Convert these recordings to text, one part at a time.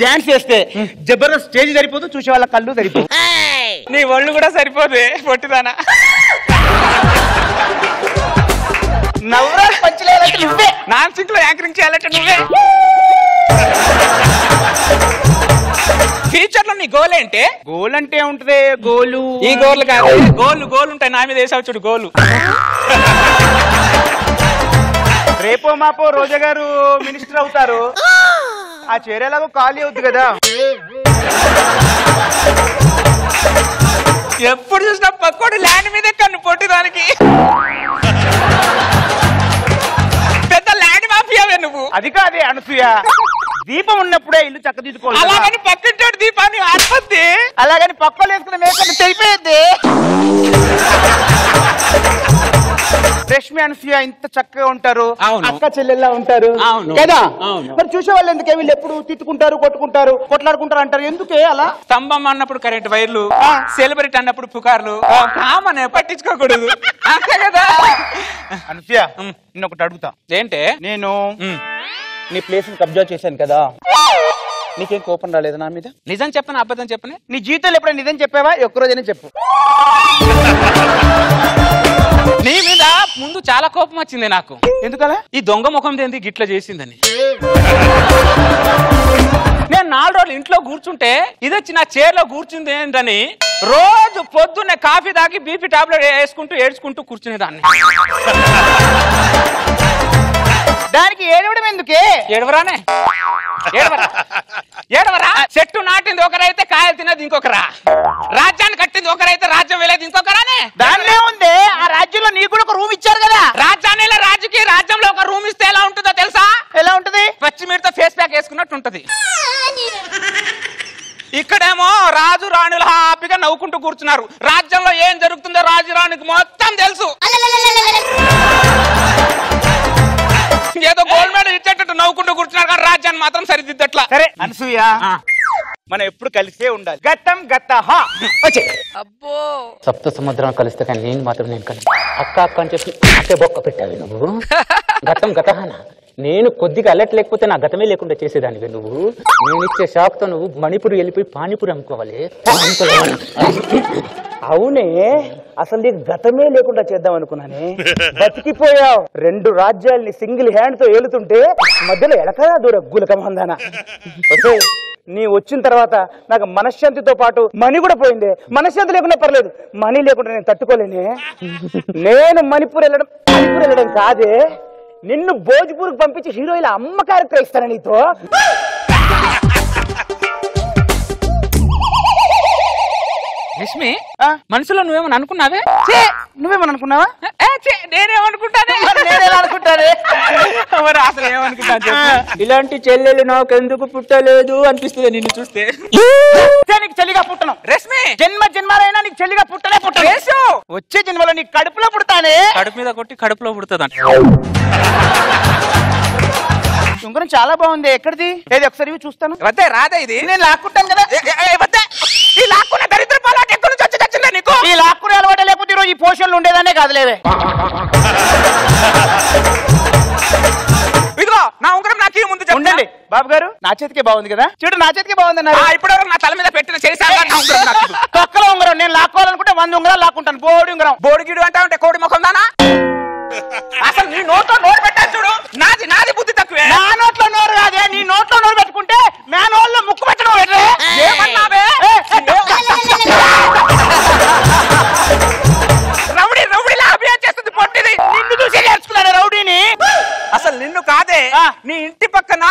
Dance చేస్తే Jabardasth stage సరిపోదు, చూసే వాళ్ళ కళ్ళు సరిపోదు. నీ ఒళ్ళు కూడా సరిపోదు పొట్టిదానా. నవరాజ్ పంచలేయాలంటే నువ్వే, నాన్ సింక్ లో యాంకరింగ్ చేయాలంటే నువ్వే. ఫ్యూచర్ లో నీ గోల్ ఏంటి? గోల్ అంటే ఉంటది గోలు. ఈ గోల్ కాదు, గోల్ ఉంటాయి. నా మీద వేసావు చూడు గోలు. రేపో మాపో రోజా గారు మినిస్టర్ అవుతారు, ఆ చీరలాగో ఖాళీ అవుతుంది కదా. ఎప్పుడు చూసినా పక్కోడు ల్యాండ్ మీదే కన్ను పొట్టిదానికి. పెద్ద ల్యాండ్ మాఫియావే నువ్వు. అది కాదే అనసూయ, దీపం ఉన్నప్పుడే ఇల్లు చక్కదిద్దుకోవాలి. అలాగని పక్కించోడు దీపాన్ని ఆర్పద్ది, అలాగని పక్కలు వేసుకున్న మేకలు తెలిపోయేది. రష్మి అనసూయ ఇంత చక్కగా ఉంటారు, అక్క చెల్లెల్లా ఉంటారు కదా. మరి చూసే వాళ్ళు ఎందుకే వీళ్ళు ఎప్పుడు తిట్టుకుంటారు, కొట్టుకుంటారు, కొట్లాడుకుంటారు అంటారు, ఎందుకే అలా? స్తంభం అన్నప్పుడు కరెంట్ వైర్లు, సెలబ్రిటీ అన్నప్పుడు పుకార్లు, కామనే పట్టించుకోకూడదు అంతే కదా. అనసూయ నేను ఒకటి అడుగుతా. ఏంటే? నేను నీ ప్లేస్ కబ్జా చేశాను కదా, నీకేం కోపం రాలేదు నా మీద? నిజం చెప్పను అబద్ధం చెప్పను? నీ జీవితంలో ఎప్పుడైనా నిజం చెప్పావా? ఒక్కరోజైనా చెప్పు. నీ మీద ముందు చాలా కోపం వచ్చింది నాకు. ఎందుకలా? ఈ దొంగ ముఖం దేంది గిట్ల చేసిందని. నేను 4 రోజులు ఇంట్లో కూర్చుంటే ఇది వచ్చి నా చైర్లో కూర్చుంది ఏంటని రోజు పొద్దున్నే కాఫీ తాగి బీపీ టాబ్లెట్ వేసుకుంటూ ఏడ్చుకుంటూ కూర్చునేదాన్ని. దానికి ఏడవడం ఎందుకే? ఏడవరానే, ఏడవరా. చెట్టు నాటింది ఒకరైతే కాయలు తినేది ఇంకొకరా, రాజ్యాన్ని కట్టింది ఒకరైతే రాజ్యం వెళ్ళేది ఇంకొకరానే. దానిలో ఉంది ఆ రాజ్యంలో నీకు కూడా ఒక రూమ్ ఇచ్చారు కదా. రాజ్యాన్ని రాజుకి రాజ్యంలో ఒక రూమ్ ఇస్తే ఎలా ఉంటుందో తెలుసా? ఎలా ఉంటది? పచ్చిమిర్చితో ఫేస్ ప్యాక్ వేసుకున్నట్టు ఉంటది. ఇక్కడేమో రాజు రాణులు హ్యాపీగా నవ్వుకుంటూ కూర్చున్నారు. రాజ్యంలో ఏం జరుగుతుందో రాజు రాణికి మొత్తం తెలుసు. ఏదో గోల్డ్ మెడల్ ఇచ్చేటట్టు నవ్వుకుంటూ కూర్చున్నారు, కానీ రాజ్యాన్ని మాత్రం సరిదిద్దట్లా. సరే అనసూయ, మనం ఎప్పుడు కలిసే ఉండాలి. గతం గతః వచ్చే. అబ్బో, సప్త సముద్రం కలిస్తే కానీ నేను మాత్రం నేను కలిసి అక్క అక్క అని చెప్పి అంటే బొక్క పెట్టావి నువ్వు. గతం గతహానా? నేను కొద్దిగా అలర్ట్ లేకపోతే నా గతమే లేకుండా చేసేదానివి నువ్వు. నేను ఇచ్చే షాక్ తో నువ్వు మణిపూర్ వెళ్ళిపోయి పానీపూరి అమ్ముకోవాలి. అవునే, అసలు నీకు గతమే లేకుండా చేద్దాం అనుకున్నానే, బతికిపోయావు. 2 రాజ్యాల్ని సింగిల్ హ్యాండ్ తో ఏలుతుంటే మధ్యలో ఎడకదా దూర గులకమందానా. నీ వచ్చిన తర్వాత నాకు మనశ్శాంతితో పాటు మనీ కూడా పోయింది. మనశ్శాంతి లేకుండా పర్లేదు, మనీ లేకుండా నేను తట్టుకోలేనే. నేను మణిపూర్ వెళ్ళడం కాదే, నిన్ను భోజ్పూర్కి పంపించి హీరోయిన్ అమ్మ క్యారెక్టర్ ఇస్తాను నీతో. రష్మి, మనసులో నువ్వేమని అనుకున్నావే? నువ్వేమని అనుకున్నావా? నేనేమనుకుంటానే, మరి అసలు ఏమనుకుంటా? ఇలాంటి చెల్లెలు నాకు ఎందుకు పుట్టలేదు అనిపిస్తుంది నిన్ను చూస్తే. నీకు చెల్లిగా పుట్టను రష్మి, జన్మ జన్మాలైనా నీకు చెల్లిగా పుట్టలే పుట్టను. వచ్చే జన్మలో నీకు కడుపులో పుడతానే. కడుపు మీద కొట్టి కడుపులో పుడుతుందంట. ఉంగరం చాలా బాగుంది, ఎక్కడిది? ఏది ఒకసారి చూస్తాను. వద్దే, రాదా ఇది? నేను లాక్కుంటాను కదా. వద్దే, ఈ లాక్కున్న దరిద్ర పాలాట ఎక్కడి నుంచి వచ్చి చచ్చిందా నీకు? ఈ లాక్కునే అలవాటు లేకపోతే ఈరోజు ఈ పోషన్లు ఉండేదానే కాదులేవే. ఇదిగో నా ఉంగరం నాకు ముందు ఉండండి బాబు గారు, నా చేతికే బాగుంది కదా. చూడు నా చేతికే బాగుంది అన్నారు. ఇప్పటివరకు నా తల మీద పెట్టిన తొక్కల ఉంగరం నేను లాక్కోవాలనుకుంటే 100 ఉంగరాలు లాక్కుంటాను. బోడి ఉంగరం. బోడిగిడు అంటే ఉంటే కోడి ముఖం దానా? అసలు నీ నోట్లో నోరు పెట్టాను చూడు. నాది బుద్ధి తక్కువే. నా నోట్లో నోరు కాదే, నీ నోట్లో నోరు పెట్టుకుంటే మేనోళ్ళలో ముక్కు పెట్టడం. ఏమన్నావే? రౌడీలా అభియాన్ చేస్తుంది పొట్టిది. నిన్ను చూసి నేర్చుకున్నాను రౌడీని. అసలు నిన్ను కాదే, నీ ఇంటి పక్కన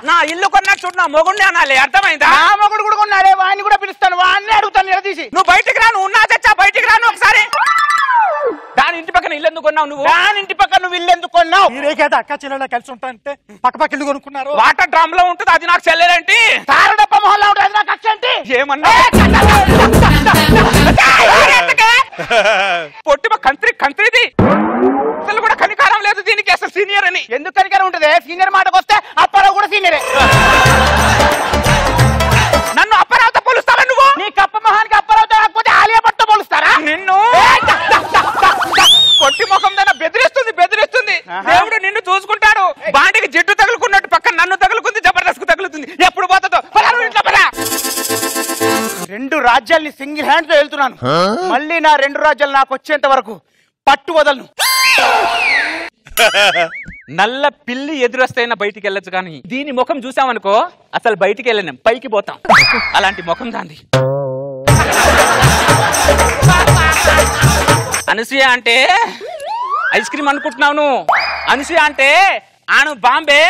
నా ఇల్లు కొన్నా చూడు, నా మొగుడిని అనాలి. అర్థమైందా? నా మొగుడు కూడా కొన్నాడే, వాడిని కూడా పిలుస్తాను, వాడిని అడుగుతాను నిలదీసి. నువ్వు బయటికి రాను, ఉన్నా చచ్చా బయటికి రాను ఒకసారి. దాని ఇంటి పక్కన ఇల్లు ఎందుకు కొన్నావు నువ్వు? దాని ఇంటి పక్కన నువ్వు ఇల్లు ఎందుకు కొన్నావు? మీరేకేదా అక్క చెల్లెలా కలిసి ఉంటారంటే పక్క ఇల్లు కొనుక్కున్నారు. వాటర్ డ్రమ్ లో ఉంటుంది, అది నాకు చెల్లెలేంటి? తారడప్ప మొహంలో ఉంటుంది, అది నాకు అక్షంటి. ఏమన్నా పొట్టిమ కంత్రిది అసలు కూడా కనికారం లేదు దీనికి. అసలు సీనియర్ అని ఎందుకు కనికారం ఉంటుంది? సీనియర్ మాటకు వస్తే అప్పారావు కూడా సీనియరే. నన్ను అప్పారావుతో పోలుస్తావా నువ్వు? నీ కప్ప మొహానికి అప్పారావుతో కాకపోతే ఆలియా భట్తో పోలుస్తారా నిన్ను? కొట్టి ముఖం దాన్ని బెదిరిస్తుంది. దేవుడు నిన్ను చూసుకుంటాడు. బాండికి జిడ్డు తగులుకున్నట్టు పక్కన నన్ను తగులుకుంది, జబర్దస్త్ కు తగులుతుంది. ఎప్పుడు పోతుందో రాజ్యాల్ని సింగిల్ హ్యాండ్ తో వెళ్తున్నాను. మళ్ళీ నా 2 రాజ్యాలు నాకు వచ్చేంత వరకు పట్టు వదలను. నల్ల పిల్లి ఎదురొస్తైనా బయటికి వెళ్ళొచ్చు, కానీ దీని ముఖం చూసామనుకో అసలు బయటికి వెళ్ళలేం, పైకి పోతాం. అలాంటి ముఖం దాంది. అనసూయ అంటే ఐస్ క్రీమ్ అనుకుంటున్నావు నువ్వు. అనసూయ అంటే ఆను బాంబే.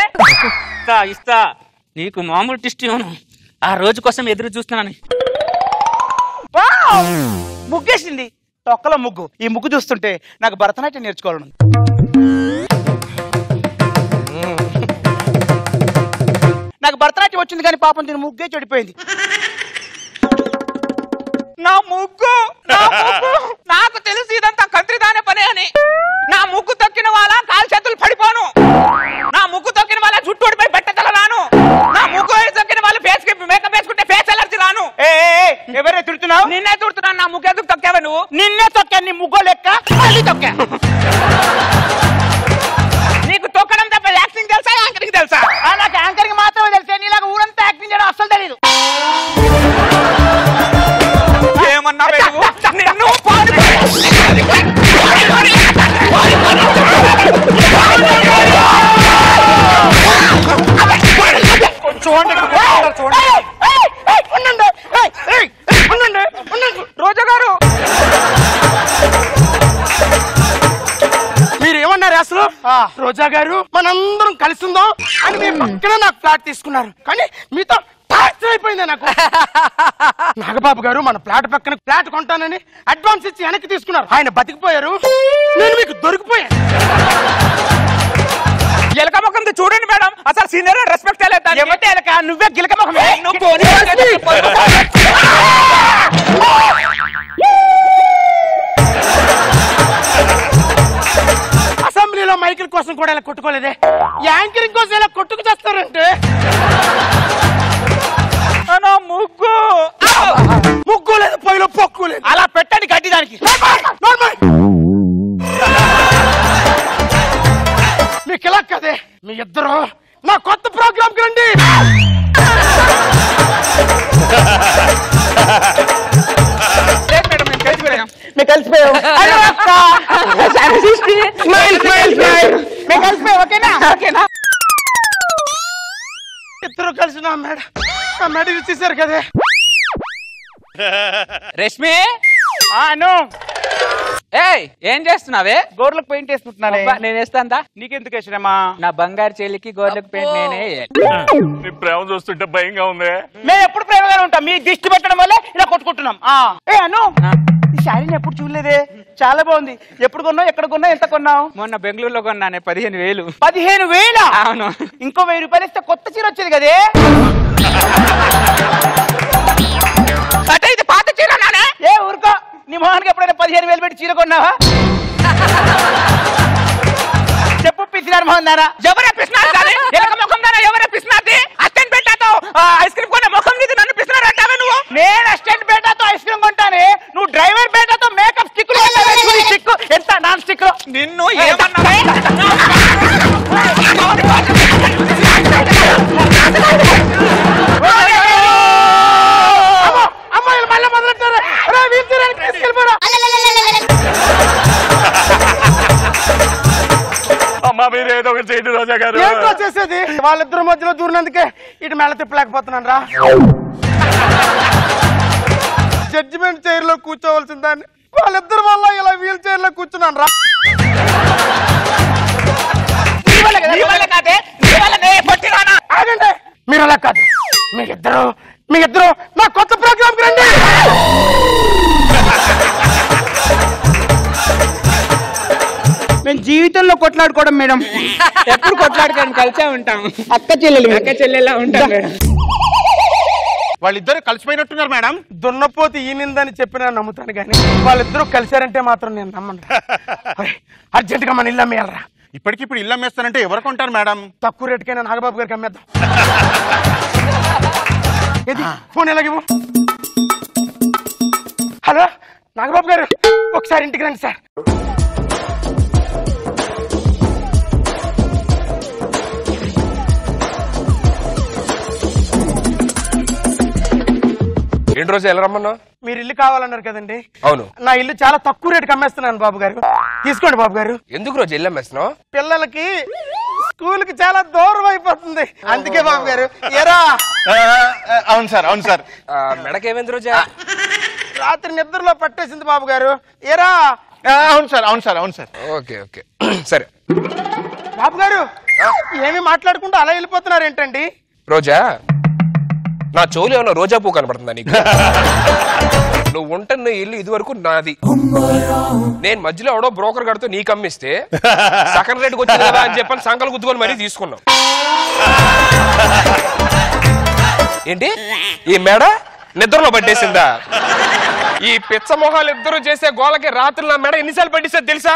ఇస్తా నీకు మామూలు టిస్ట్ ఇవ్వను. ఆ రోజు కోసం ఎదురు చూస్తున్నాను. ముగ్గేసింది, తొక్కల ముగ్గు. ఈ ముగ్గు చూస్తుంటే నాకు భరతనాట్యం నేర్చుకోవాలను. నాకు భరతనాట్యం వచ్చింది కానీ పాపం దీని ముగ్గే చెడిపోయింది. నా ముగ్గు నాకు తెలుసు ఇదంతా కంత్రిదానే పనే అని. నా ముగ్గు తొక్కిన వాళ్ళ కాలు చేతులు పడిపోను. నా ముగ్గు తొక్కిన వాళ్ళ జుట్టు ఓడిపోయి బట్టతల రాను. నా ముగ్గు తొక్కిన వాళ్ళు ఫేస్ కి మేకప్ వేసుకుంటే ఫేస్ ఎలర్జీ రాను. ఎవరే తిడుతున్నావు? నిన్నే తిడుతున్నాను. నా ముగ్గు ఎందుకు తొక్కావా నువ్వు? నిన్నే తొక్కా. నీ ముగ్గో లెక్క తొక్కా. నీకు తొక్కడం తప్ప యాక్టింగ్ తెలుసా, యాంకరింగ్ తెలుసా? నాకు యాంకరింగ్ మాత్రమే తెలుసా. నీలాగా ఊరంతా యాక్టింగ్ చేయడం అస్సలు తెలీదు. ఏమన్నా రోజా గారు మీరు ఏమన్నారు అసలు? రోజా గారు మనందరం కలిసి ఉందాం అని మీ పక్కన నాకు ఫ్లాట్ తీసుకున్నారు, కానీ మీతో అయిపోయింది నాకు. నాగబాబు గారు మన ఫ్లాట్ పక్కన ఫ్లాట్ కొంటానని అడ్వాన్స్ ఇచ్చి వెనక్కి తీసుకున్నారు. ఆయన బతికిపోయారు, నేను మీకు దొరికిపోయాను. ఎలక ముఖం చూడండి మేడం, అసలు సీనియర్ రెస్పెక్ట్ ఎలక నువ్వే గిలక ముఖం. అసెంబ్లీలో మైకిల్ కోసం కూడా ఇలా కొట్టుకోలేదే, యాంకరింగ్ కోసం ఇలా కొట్టుకు చేస్తారంటే. ముగ్గు లేదు, పొయ్యిలో పొక్కు లేదు. అలా పెట్టండి గడ్డి దానికి. మీకు ఇలా కదే, మీ ఇద్దరు నా కొత్త ప్రోగ్రామ్ కి రండి. మేము కలిసిపోయాం. ఓకేనా? ఇద్దరు కలిసి నా మేడ తీశారు కదే. రష్మి అను ఏం చేస్తున్నావే? గోర్లకు పెయింట్ వేసుకుంటున్నానే. నేను వేస్తాందా? నీకెందుకు వేసినమ్మా? నా బంగారు చెల్లికి గోర్లకు పెయింట్ నేనే. నీ ప్రేమ చూస్తుంటే భయంగా ఉంది. మేము ఎప్పుడు ప్రేమగానే ఉంటాం, మీ దిష్టి పెట్టడం వల్లే ఇలా కొట్టుకుంటున్నాం. అను ఈ శారీని ఎప్పుడు చూడలేదే, చాలా బాగుంది. ఎప్పుడు కొన్నావు, ఎక్కడ కొన్నావు, ఎంత కొన్నావు? మొన్న బెంగళూరులో కొన్నానే 15,000. 15,000? అవును. ఇంకో 1000 రూపాయలు ఇస్తే కొత్త చీర వచ్చేది కదే. అంటే ఇది పాత చీర నానే. ఊరుకో, నీ మొహానికి ఎప్పుడైనా 15,000 పెట్టి చీర కొన్నావా? చెప్పు పిసినారు మొహం దానా. ఎవరే పిసినారు దాని? ఎలక ముఖం దానా ఎవరే పిసినారు? అస్టెంట్ పెట్టాతో ఐస్ క్రీమ్ కొనే ముఖం నీది, నన్ను పిసినారు అంటావే నువ్వు? నేను అసిస్టెంట్ బేటాతో ఐస్ క్రీమ్ కొంటానే, నువ్వు డ్రైవర్ బేటాతో మేకప్ స్టిక్ ఎంత నాన్ స్టిక్. నిన్ను ఏమన్నా అమ్మాయిలు మళ్ళీ మొదలెట్టారు. అమ్మా మీరు ఏదో ఒకటి చేయండి రోజా గారు. ఏంటో చేసేది, వాళ్ళిద్దరి మధ్యలో దూరినందుకే ఇటు మెల్ల తిప్పలేకపోతున్నాను రా. జడ్జిమెంట్ చైర్ లో కూర్చోవలసిన దాన్ని వాళ్ళిద్దరి వల్ల ఇలా వీల్ చైర్ లో కూర్చున్నాను రా. ఆగండి, మీరు అలా కాదు. మీ ఇద్దరు నా కొత్త ప్రోగ్రామ్ కి రండి. మేము జీవితంలో కొట్లాడుకోవడం మేడం, ఎప్పుడు కొట్లాడుకొని కలిసే ఉంటాం. అక్క చెల్లెలా ఉంటాం మేడం. వాళ్ళిద్దరు కలిసిపోయినట్టున్నారు మేడం. దున్నపోతే ఈనిందని చెప్పినా నమ్ముతాను, కానీ వాళ్ళిద్దరూ కలిశారంటే మాత్రం నేను నమ్మను. అర్జెంట్ గా మన ఇల్లు అమ్మేయాలరా. ఇప్పటికిప్పుడు ఇల్లు అమ్మేస్తానంటే ఎవరు కొంటారు మేడం? తక్కువ రేటుకైనా నాగబాబు గారికి అమ్మేద్దాం. ఏది ఫోన్ ఎలాగివ్వు. హలో నాగబాబు గారు, ఒకసారి ఇంటికి రండి సార్. 2 రోజులు ఎలా రమ్మన్నావు? మీరు ఇల్లు కావాలన్నారు కదండి. అవును. నా ఇల్లు చాలా తక్కువ రేటుకి అమ్మేస్తున్నాను బాబు గారు, తీసుకోండి బాబు గారు. ఎందుకు రోజు ఇల్లు అమ్మేస్తున్నావు? పిల్లలకి స్కూల్ కి చాలా దూరం అయిపోతుంది, అందుకే బాబు గారు. ఎరా అవును సార్, అవును సార్. మెడకేమైంది రోజా? రాత్రి నిద్రలో పట్టేసింది బాబు గారు. ఎరా అవును సార్, అవును సార్, అవును సార్. ఓకే ఓకే సరే. బాబు గారు ఏమి మాట్లాడుకుంటూ అలా వెళ్ళిపోతున్నారు ఏంటండి? రోజా, నా చెవులు ఏమన్నా రోజా పువ్వు కనపడుతుందా నీకు? నువ్వు ఉంటున్న ఇల్లు ఇది వరకు నాది. నేను మధ్యలో ఎవడో బ్రోకర్ గడితో నీకు అమ్మిస్తే సగం రేటుకి వచ్చింది కదా అని చెప్పని సంకలు గుద్దుకొని మరీ తీసుకున్నావు. ఏంటి ఈ మేడ నిద్రలో పట్టేసిందా? ఈ పిచ్చ మొహాలు ఇద్దరు చేసే గోళకి రాత్రులు నా మెడ ఎన్నిసార్లు పట్టేసేది తెలుసా?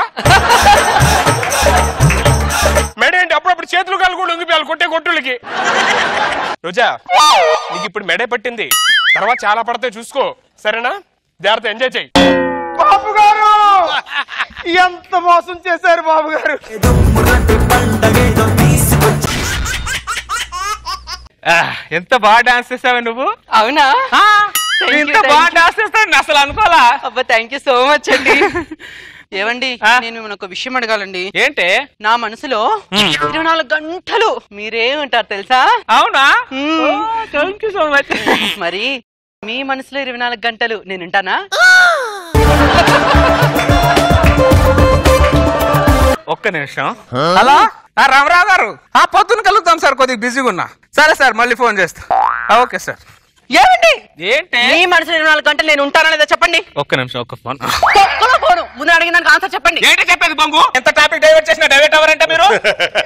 మెడ ఏంటి అప్పుడప్పుడు చేతులు కాలు కూడా ఉంగిపోయాలి కొట్టే కొట్టులకి. రోజా, నీకు ఇప్పుడు మెడే పట్టింది, తర్వాత చాలా పడతాయి చూసుకో, సరేనా? జాగ్రత్త, ఎంజాయ్ చెయ్యి. బాబు గారు ఎంత మోసం చేశారు బాబు గారు. ఎంత బాగా డాన్స్ చేసావు నువ్వు. అవునా? ఇంత బాగా డాన్స్ చేస్తావు అసలు అనుకోలా. అబ్బా థ్యాంక్ యూ సో మచ్ అండి. ఏవండి, నేను మిమ్మల్ని ఒక విషయం అడగాలండి. ఏంటే? నా మనసులో 24 గంటలు మీరేమంటారు తెలుసా? అవునా? Thank you so much. మరి మీ మనసులో 24 గంటలు నేను ఉంటానా? ఒక్క నిమిషం. హలో రామరావు గారు, పొద్దున్న కలుగుతాం సార్, కొద్దిగా బిజీగా ఉన్నా. సరే సార్, మళ్ళీ ఫోన్ చేస్తా. Okay sir. ఏమండి, ఏంటి మీ మనసులో 24 గంటలు నేను ఉంటానా లేదా చెప్పండి. ఒక్క నిమిషం, ఒక్క ఫోన్. ఫోను ముందు అడిగిన దానికి ఆన్సర్ చెప్పండి. ఏంటి చెప్పేది బంగు? ఎంత టాపిక్ డైవర్ట్ చేసినా డైవర్ట్ అవ్వరంటే మీరు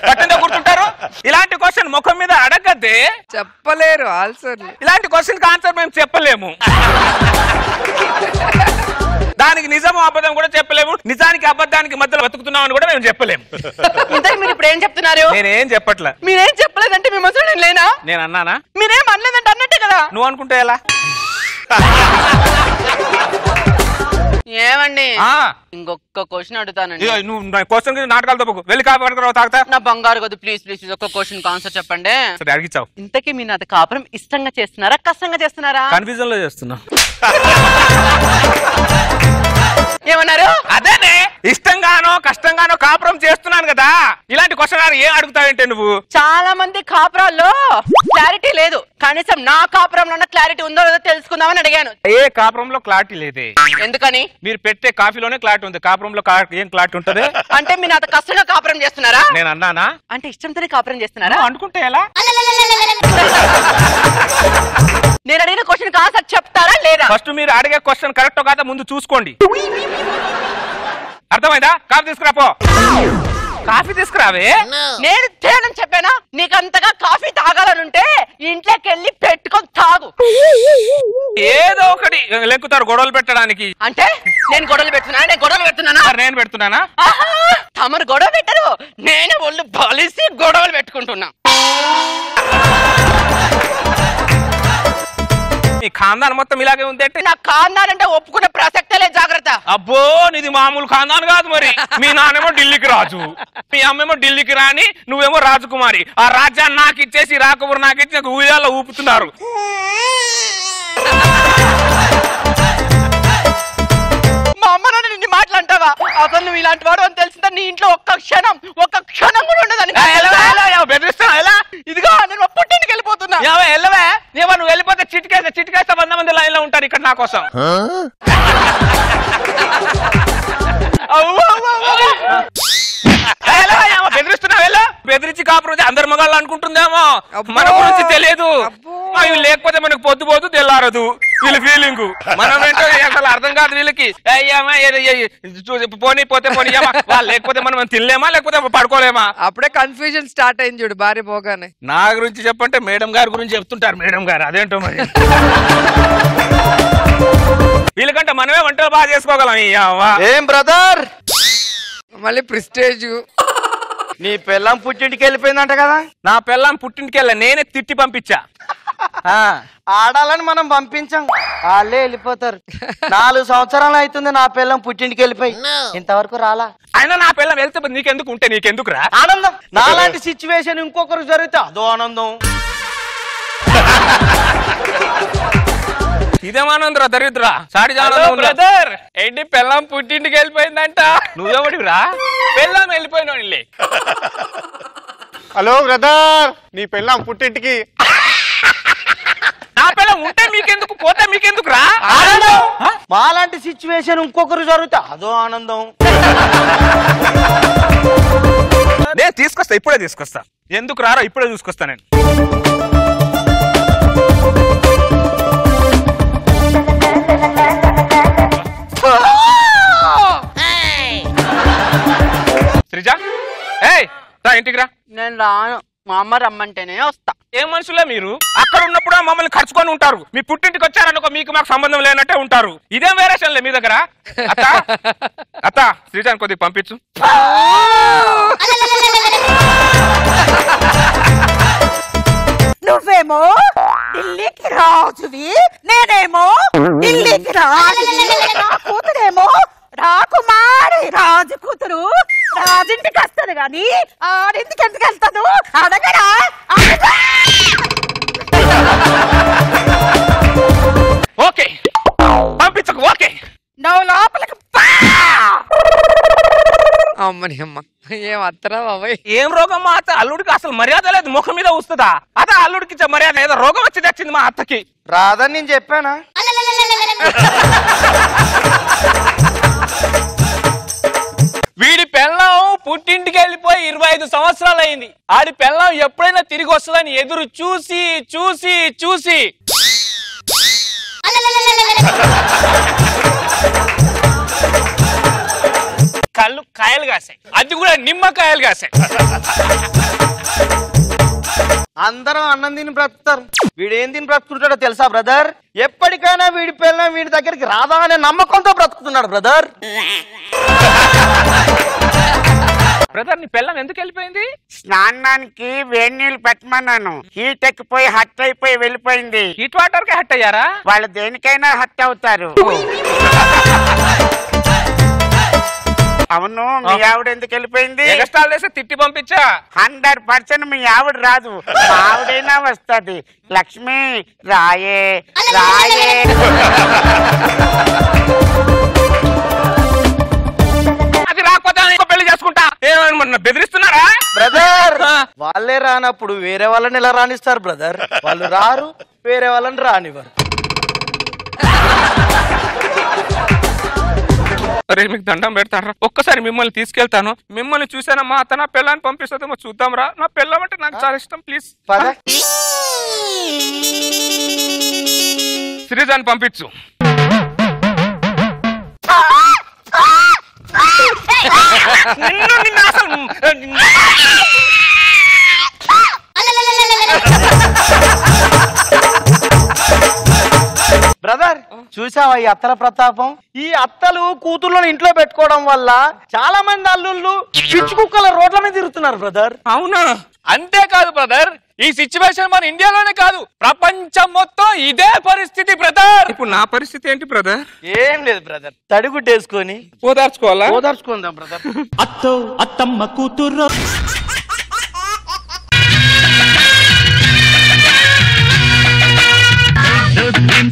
పట్టిందో గుర్తుంటారు. ఇలాంటి క్వశ్చన్ ముఖం మీద అడగద్దే, చెప్పలేరు ఆన్సర్. ఇలాంటి క్వశ్చన్ కి ఆన్సర్ మేము చెప్పలేము. దానికి నిజము అబద్ధం కూడా చెప్పలేము, నిజానికి అబద్ధానికి మధ్యలో బతుకుతున్నామని కూడా మేము చెప్పలేము. ఇంతకు మీరు ఇప్పుడు ఏం చెప్తున్నారు? నేనేం చెప్పట్లే. మీరేం చెప్పలేదంటే మీ మనసులో నేను లేనా? నేను అన్నానా? మీరేం అనలేదంటే అన్నట్టే కదా. నువ్వు అనుకుంటే ఎలా? ఏమండి, ఇంకొక క్వశ్చన్ అడుగుతానండి. నువ్వు క్వశ్చన్ నాటకాలు తప్పకు, వెళ్ళి కాపీ పట్టుకురావు తాగుతా. నా బంగారు కదా, ప్లీజ్ ప్లీజ్ ఒక్క క్వశ్చన్ ఆన్సర్ చెప్పండి. సరే అడిగిచావు. ఇంతకీ మీ నాతో కాపురం ఇష్టంగా చేస్తున్నారా కష్టంగా చేస్తున్నారా? కన్ఫ్యూజన్ లో చేస్తున్నా. ఏమన్నారు? అదేనే, ఇష్టంగానో కష్టంగానో కాపురం చేస్తున్నాను కదా. ఇలాంటి క్వశ్చన్ ఏం అడుగుతావంటే నువ్వు? చాలా మంది కాపురాల్లో క్లారిటీ లేదు, కనీసం నా కాపురంలో ఉన్న క్లారిటీ ఉందో లేదో తెలుసుకుందామని అడిగాను. ఏ కాపురంలో క్లారిటీ లేదే. ఎందుకని? మీరు పెట్టే కాఫీలోనే క్లారిటీ ఉంది, కాపురంలో ఏం క్లారిటీ ఉంటది? అంటే మీ నాతో కష్టంగా కాపురం చేస్తున్నారా? నేను అన్నానా? అంటే ఇష్టంతోనే కాపురం చేస్తున్నారా? అనుకుంటే ఎలా? నేను అడిగిన క్వశ్చన్ ఆన్సర్ చెప్తారా లేదా? ఫస్ట్ మీరు అడిగే క్వశ్చన్ కరెక్ట్ కాదా ముందు చూసుకోండి. అర్థమైందా? కాఫీ తీసుకురాపో. కాఫీ తీసుకురావే. నేను తేనని చెప్పానా? నీకంతగా కాఫీ తాగాలనుంటే ఇంట్లోకి వెళ్ళి పెట్టుకొని తాగు. ఏదో ఒకటి లెక్కుతారు గొడవలు పెట్టడానికి. అంటే నేను గొడవలు పెడుతున్నా? నేను గొడవలు పెడుతున్నానా? నేను పెడుతున్నానా? తమరు గొడవ పెట్టరు, నేను ఒళ్ళు బలిసి గొడవలు పెట్టుకుంటున్నా. ఈ ఖాందాన్ మొత్తం ఇలాగే ఉంది అంటే నా ఖాందాన్ అంటే ఒప్పుకునే ప్రసక్తే లేదు, జాగ్రత్త. అబ్బో, నీది మామూలు ఖాందాన్ కాదు మరి. మీ నాన్నేమో ఢిల్లీకి రాజు, మీ అమ్మేమో ఢిల్లీకి రాణి, నువ్వేమో రాజకుమారి. ఆ రాజ్యాన్ని నాకు ఇచ్చేసి రాకబురు నాకు ఇచ్చి నాకు ఊయాల్లో ఊపుతున్నారు. మా అమ్మ నాన్న నిన్ను మాట్లాంటావా? అసలు నువ్వు ఇలాంటి వాడు అని తెలిసిందా నీ ఇంట్లో ఒక్క క్షణం కూడా ఉండదని. బెదిరిస్తున్నా ఎలా? ఇదిగో నేను పుట్టింటికి వెళ్ళిపోతున్నా. వెళ్ళవే, నువ్వు వెళ్ళిపోతే చిటికేస్తే 100 మంది లైన్ లో ఉంటారు ఇక్కడ నా కోసం. బెదిరిస్తున్నావు, బెదిరించి కాపురం అందరు మగాళ్ళు అనుకుంటుందేమో, మన గురించి తెలియదు. అవి లేకపోతే మనకు పొద్దు పోదు తెల్లారదు వీళ్ళ ఫీలింగ్. మనం ఏంటో అసలు అర్థం కాదు వీళ్ళకి. పోనీ పోతే పోనీయమా, వాళ్ళు లేకపోతే మనం తినలేమా లేకపోతే పడుకోలేమా? అప్పుడే కన్ఫ్యూజన్ స్టార్ట్ అయింది చూడు భార్య పోగానే. నా గురించి చెప్పంటే మేడం గారి గురించి చెప్తుంటారు. మేడం గారు అదేంటో మరి. వీళ్ళకంటే మనమే వంటలు బాగా చేసుకోగలం. ఏం బ్రదర్, మళ్ళీ ప్రిస్టేజ్. నీ పిల్లం పుట్టింటికి వెళ్ళిపోయిందంట కదా? నా పిల్లం పుట్టింటికి వెళ్ళా, నేనే తిట్టి పంపించా. ఆడాలని మనం పంపించాం, వాళ్ళే వెళ్ళిపోతారు. 4 సంవత్సరాలు అవుతుంది నా పిల్లం పుట్టింటికి వెళ్ళిపోయి, ఇంతవరకు రాలా. అయినా నా పిల్లం వెళ్తే నీకెందుకు ఉంటే నీకెందుకు రా ఆనందం? నాలాంటి సిచ్యువేషన్ ఇంకొకరు జరిగితే అదో ఆనందం. ఇదేమానందరా దరిద్రా సాడి బ్రదర్ ఏంటి పెళ్ళాం పుట్టింటికి వెళ్ళిపోయిందంట నువ్వెవడిరా పెళ్ళాం వెళ్ళిపోయినోళ్ళే హలో బ్రదర్ నీ పెళ్ళాం పుట్టింటికి నా పిల్ల ఉంటే మీకెందుకు పోతే మీకెందుకు రా మాలాంటి సిచ్యువేషన్ ఇంకొకరు జరిగితే అదో ఆనందం. నేను తీసుకొస్తా ఇప్పుడే తీసుకొస్తా ఎందుకు రారా ఇప్పుడే తీసుకొస్తా నేను శ్రీజ ఏయ్ రా ఇంటికి రా నేను రాను మా అమ్మ రమ్మంటేనే వస్తా ఏం మనుషులే మీరు అక్కడ ఉన్నప్పుడు మమ్మల్ని ఖర్చుకొని ఉంటారు మీ పుట్టింటికి వచ్చారనుకో మీకు మాకు సంబంధం లేనట్టే ఉంటారు ఇదేం వేరేషన్లే మీ దగ్గర అత్త అత్త శ్రీజాన్ కొద్దిగా పంపించు నువ్వేమో ఢిల్లీకి రాజువి నేనేమో ఢిల్లీకి రాజు నా కూతురేమో రాకుమారి రాజు కూతురు రాజింటికి వస్తాను గాని ఆడింటికి ఎందుకు వెళ్తాను అడగరా ఓకే పంపించకు ఓకే నువ్వు లోపలికి అమ్మని అమ్మ ఏం అత్తరా బాబాయ్ ఏం రోగం మా అత్త అల్లుడికి అసలు మర్యాద లేదు ముఖం మీద వస్తుందా అదే అల్లుడికి ఇచ్చే మర్యాద ఏదో రోగం వచ్చి తెచ్చింది మా అత్తకి రాదని నేను చెప్పానా? వీడి పెళ్ళం పుట్టింటికి వెళ్ళిపోయి 25 సంవత్సరాలు అయింది ఆడి పెళ్ళం ఎప్పుడైనా తిరిగి వస్తుందని ఎదురు చూసి చూసి చూసి కళ్ళు కాయలు కాసాయి అది కూడా నిమ్మకాయలు కాసాయి అందరం అన్నం తిని బ్రతుకుతారు, వీడేం తిని బ్రతుకుంటాడో తెలుసా బ్రదర్? ఎప్పటికైనా వీడి పిల్ల వీడి దగ్గరికి రాదా అనే నమ్మకంతో బ్రతుకుతున్నాడు బ్రదర్. బ్రదర్ నీ పెళ్ళం ఎందుకు వెళ్ళిపోయింది? స్నానానికి వేడి నీళ్ళు పెట్టమన్నాను, హీట్ ఎక్కిపోయి హట్ అయిపోయి వెళ్ళిపోయింది. హీట్ వాటర్ కి హట్ అయ్యారా? వాళ్ళు దేనికైనా హట్ అవుతారు. అవును, మీ ఆవిడ ఎందుకు వెళ్ళిపోయింది? ఎగస్టాల్ చేసి తిట్టి పంపించా. 100% మీ ఆవిడ రాదు, మా ఆవిడైనా వస్తుంది. లక్ష్మి రాయే రాయే. అది రాకపోతే ఇంకో పెళ్లి చేసుకుంటా. ఏమన్నా బెదిరిస్తున్నారా? బ్రదర్ వాళ్ళే రానప్పుడు వేరే వాళ్ళని ఎలా రాణిస్తారు బ్రదర్? వాళ్ళు రారు, వేరే వాళ్ళని రానివ్వరు. అరే మీకు దండం పెడతారా? ఒక్కసారి మిమ్మల్ని తీసుకెళ్తాను. మిమ్మల్ని చూసానమ్మా అత్త నా పిల్లని పంపిస్తుందేమో చూద్దాం రా. నా పిల్లం అంటే నాకు చాలా ఇష్టం. ప్లీజ్ శ్రీజాన్ పంపించు. నిన్ను అసలు బ్రదర్ చూసావా ఈ అత్తల ప్రతాపం? ఈ అత్తలు కూతుర్లను ఇంట్లో పెట్టుకోవడం వల్ల చాలా మంది అల్లుళ్ళు పిచ్చి కుక్కల రోడ్ల మీద తిరుగుతున్నారు బ్రదర్. అవునా? అంతేకాదు బ్రదర్, ఈ సిచ్యువేషన్ మన ఇండియాలోనే కాదు ప్రపంచం మొత్తం ఇదే పరిస్థితి బ్రదర్. ఇప్పుడు నా పరిస్థితి ఏంటి బ్రదర్? ఏం లేదు బ్రదర్, తడిగుడ్డేసుకొని ఓదార్చుకోవాలా? ఓదార్చుకుందాం బ్రదర్. అత్తో అత్తమ్మ కూతురు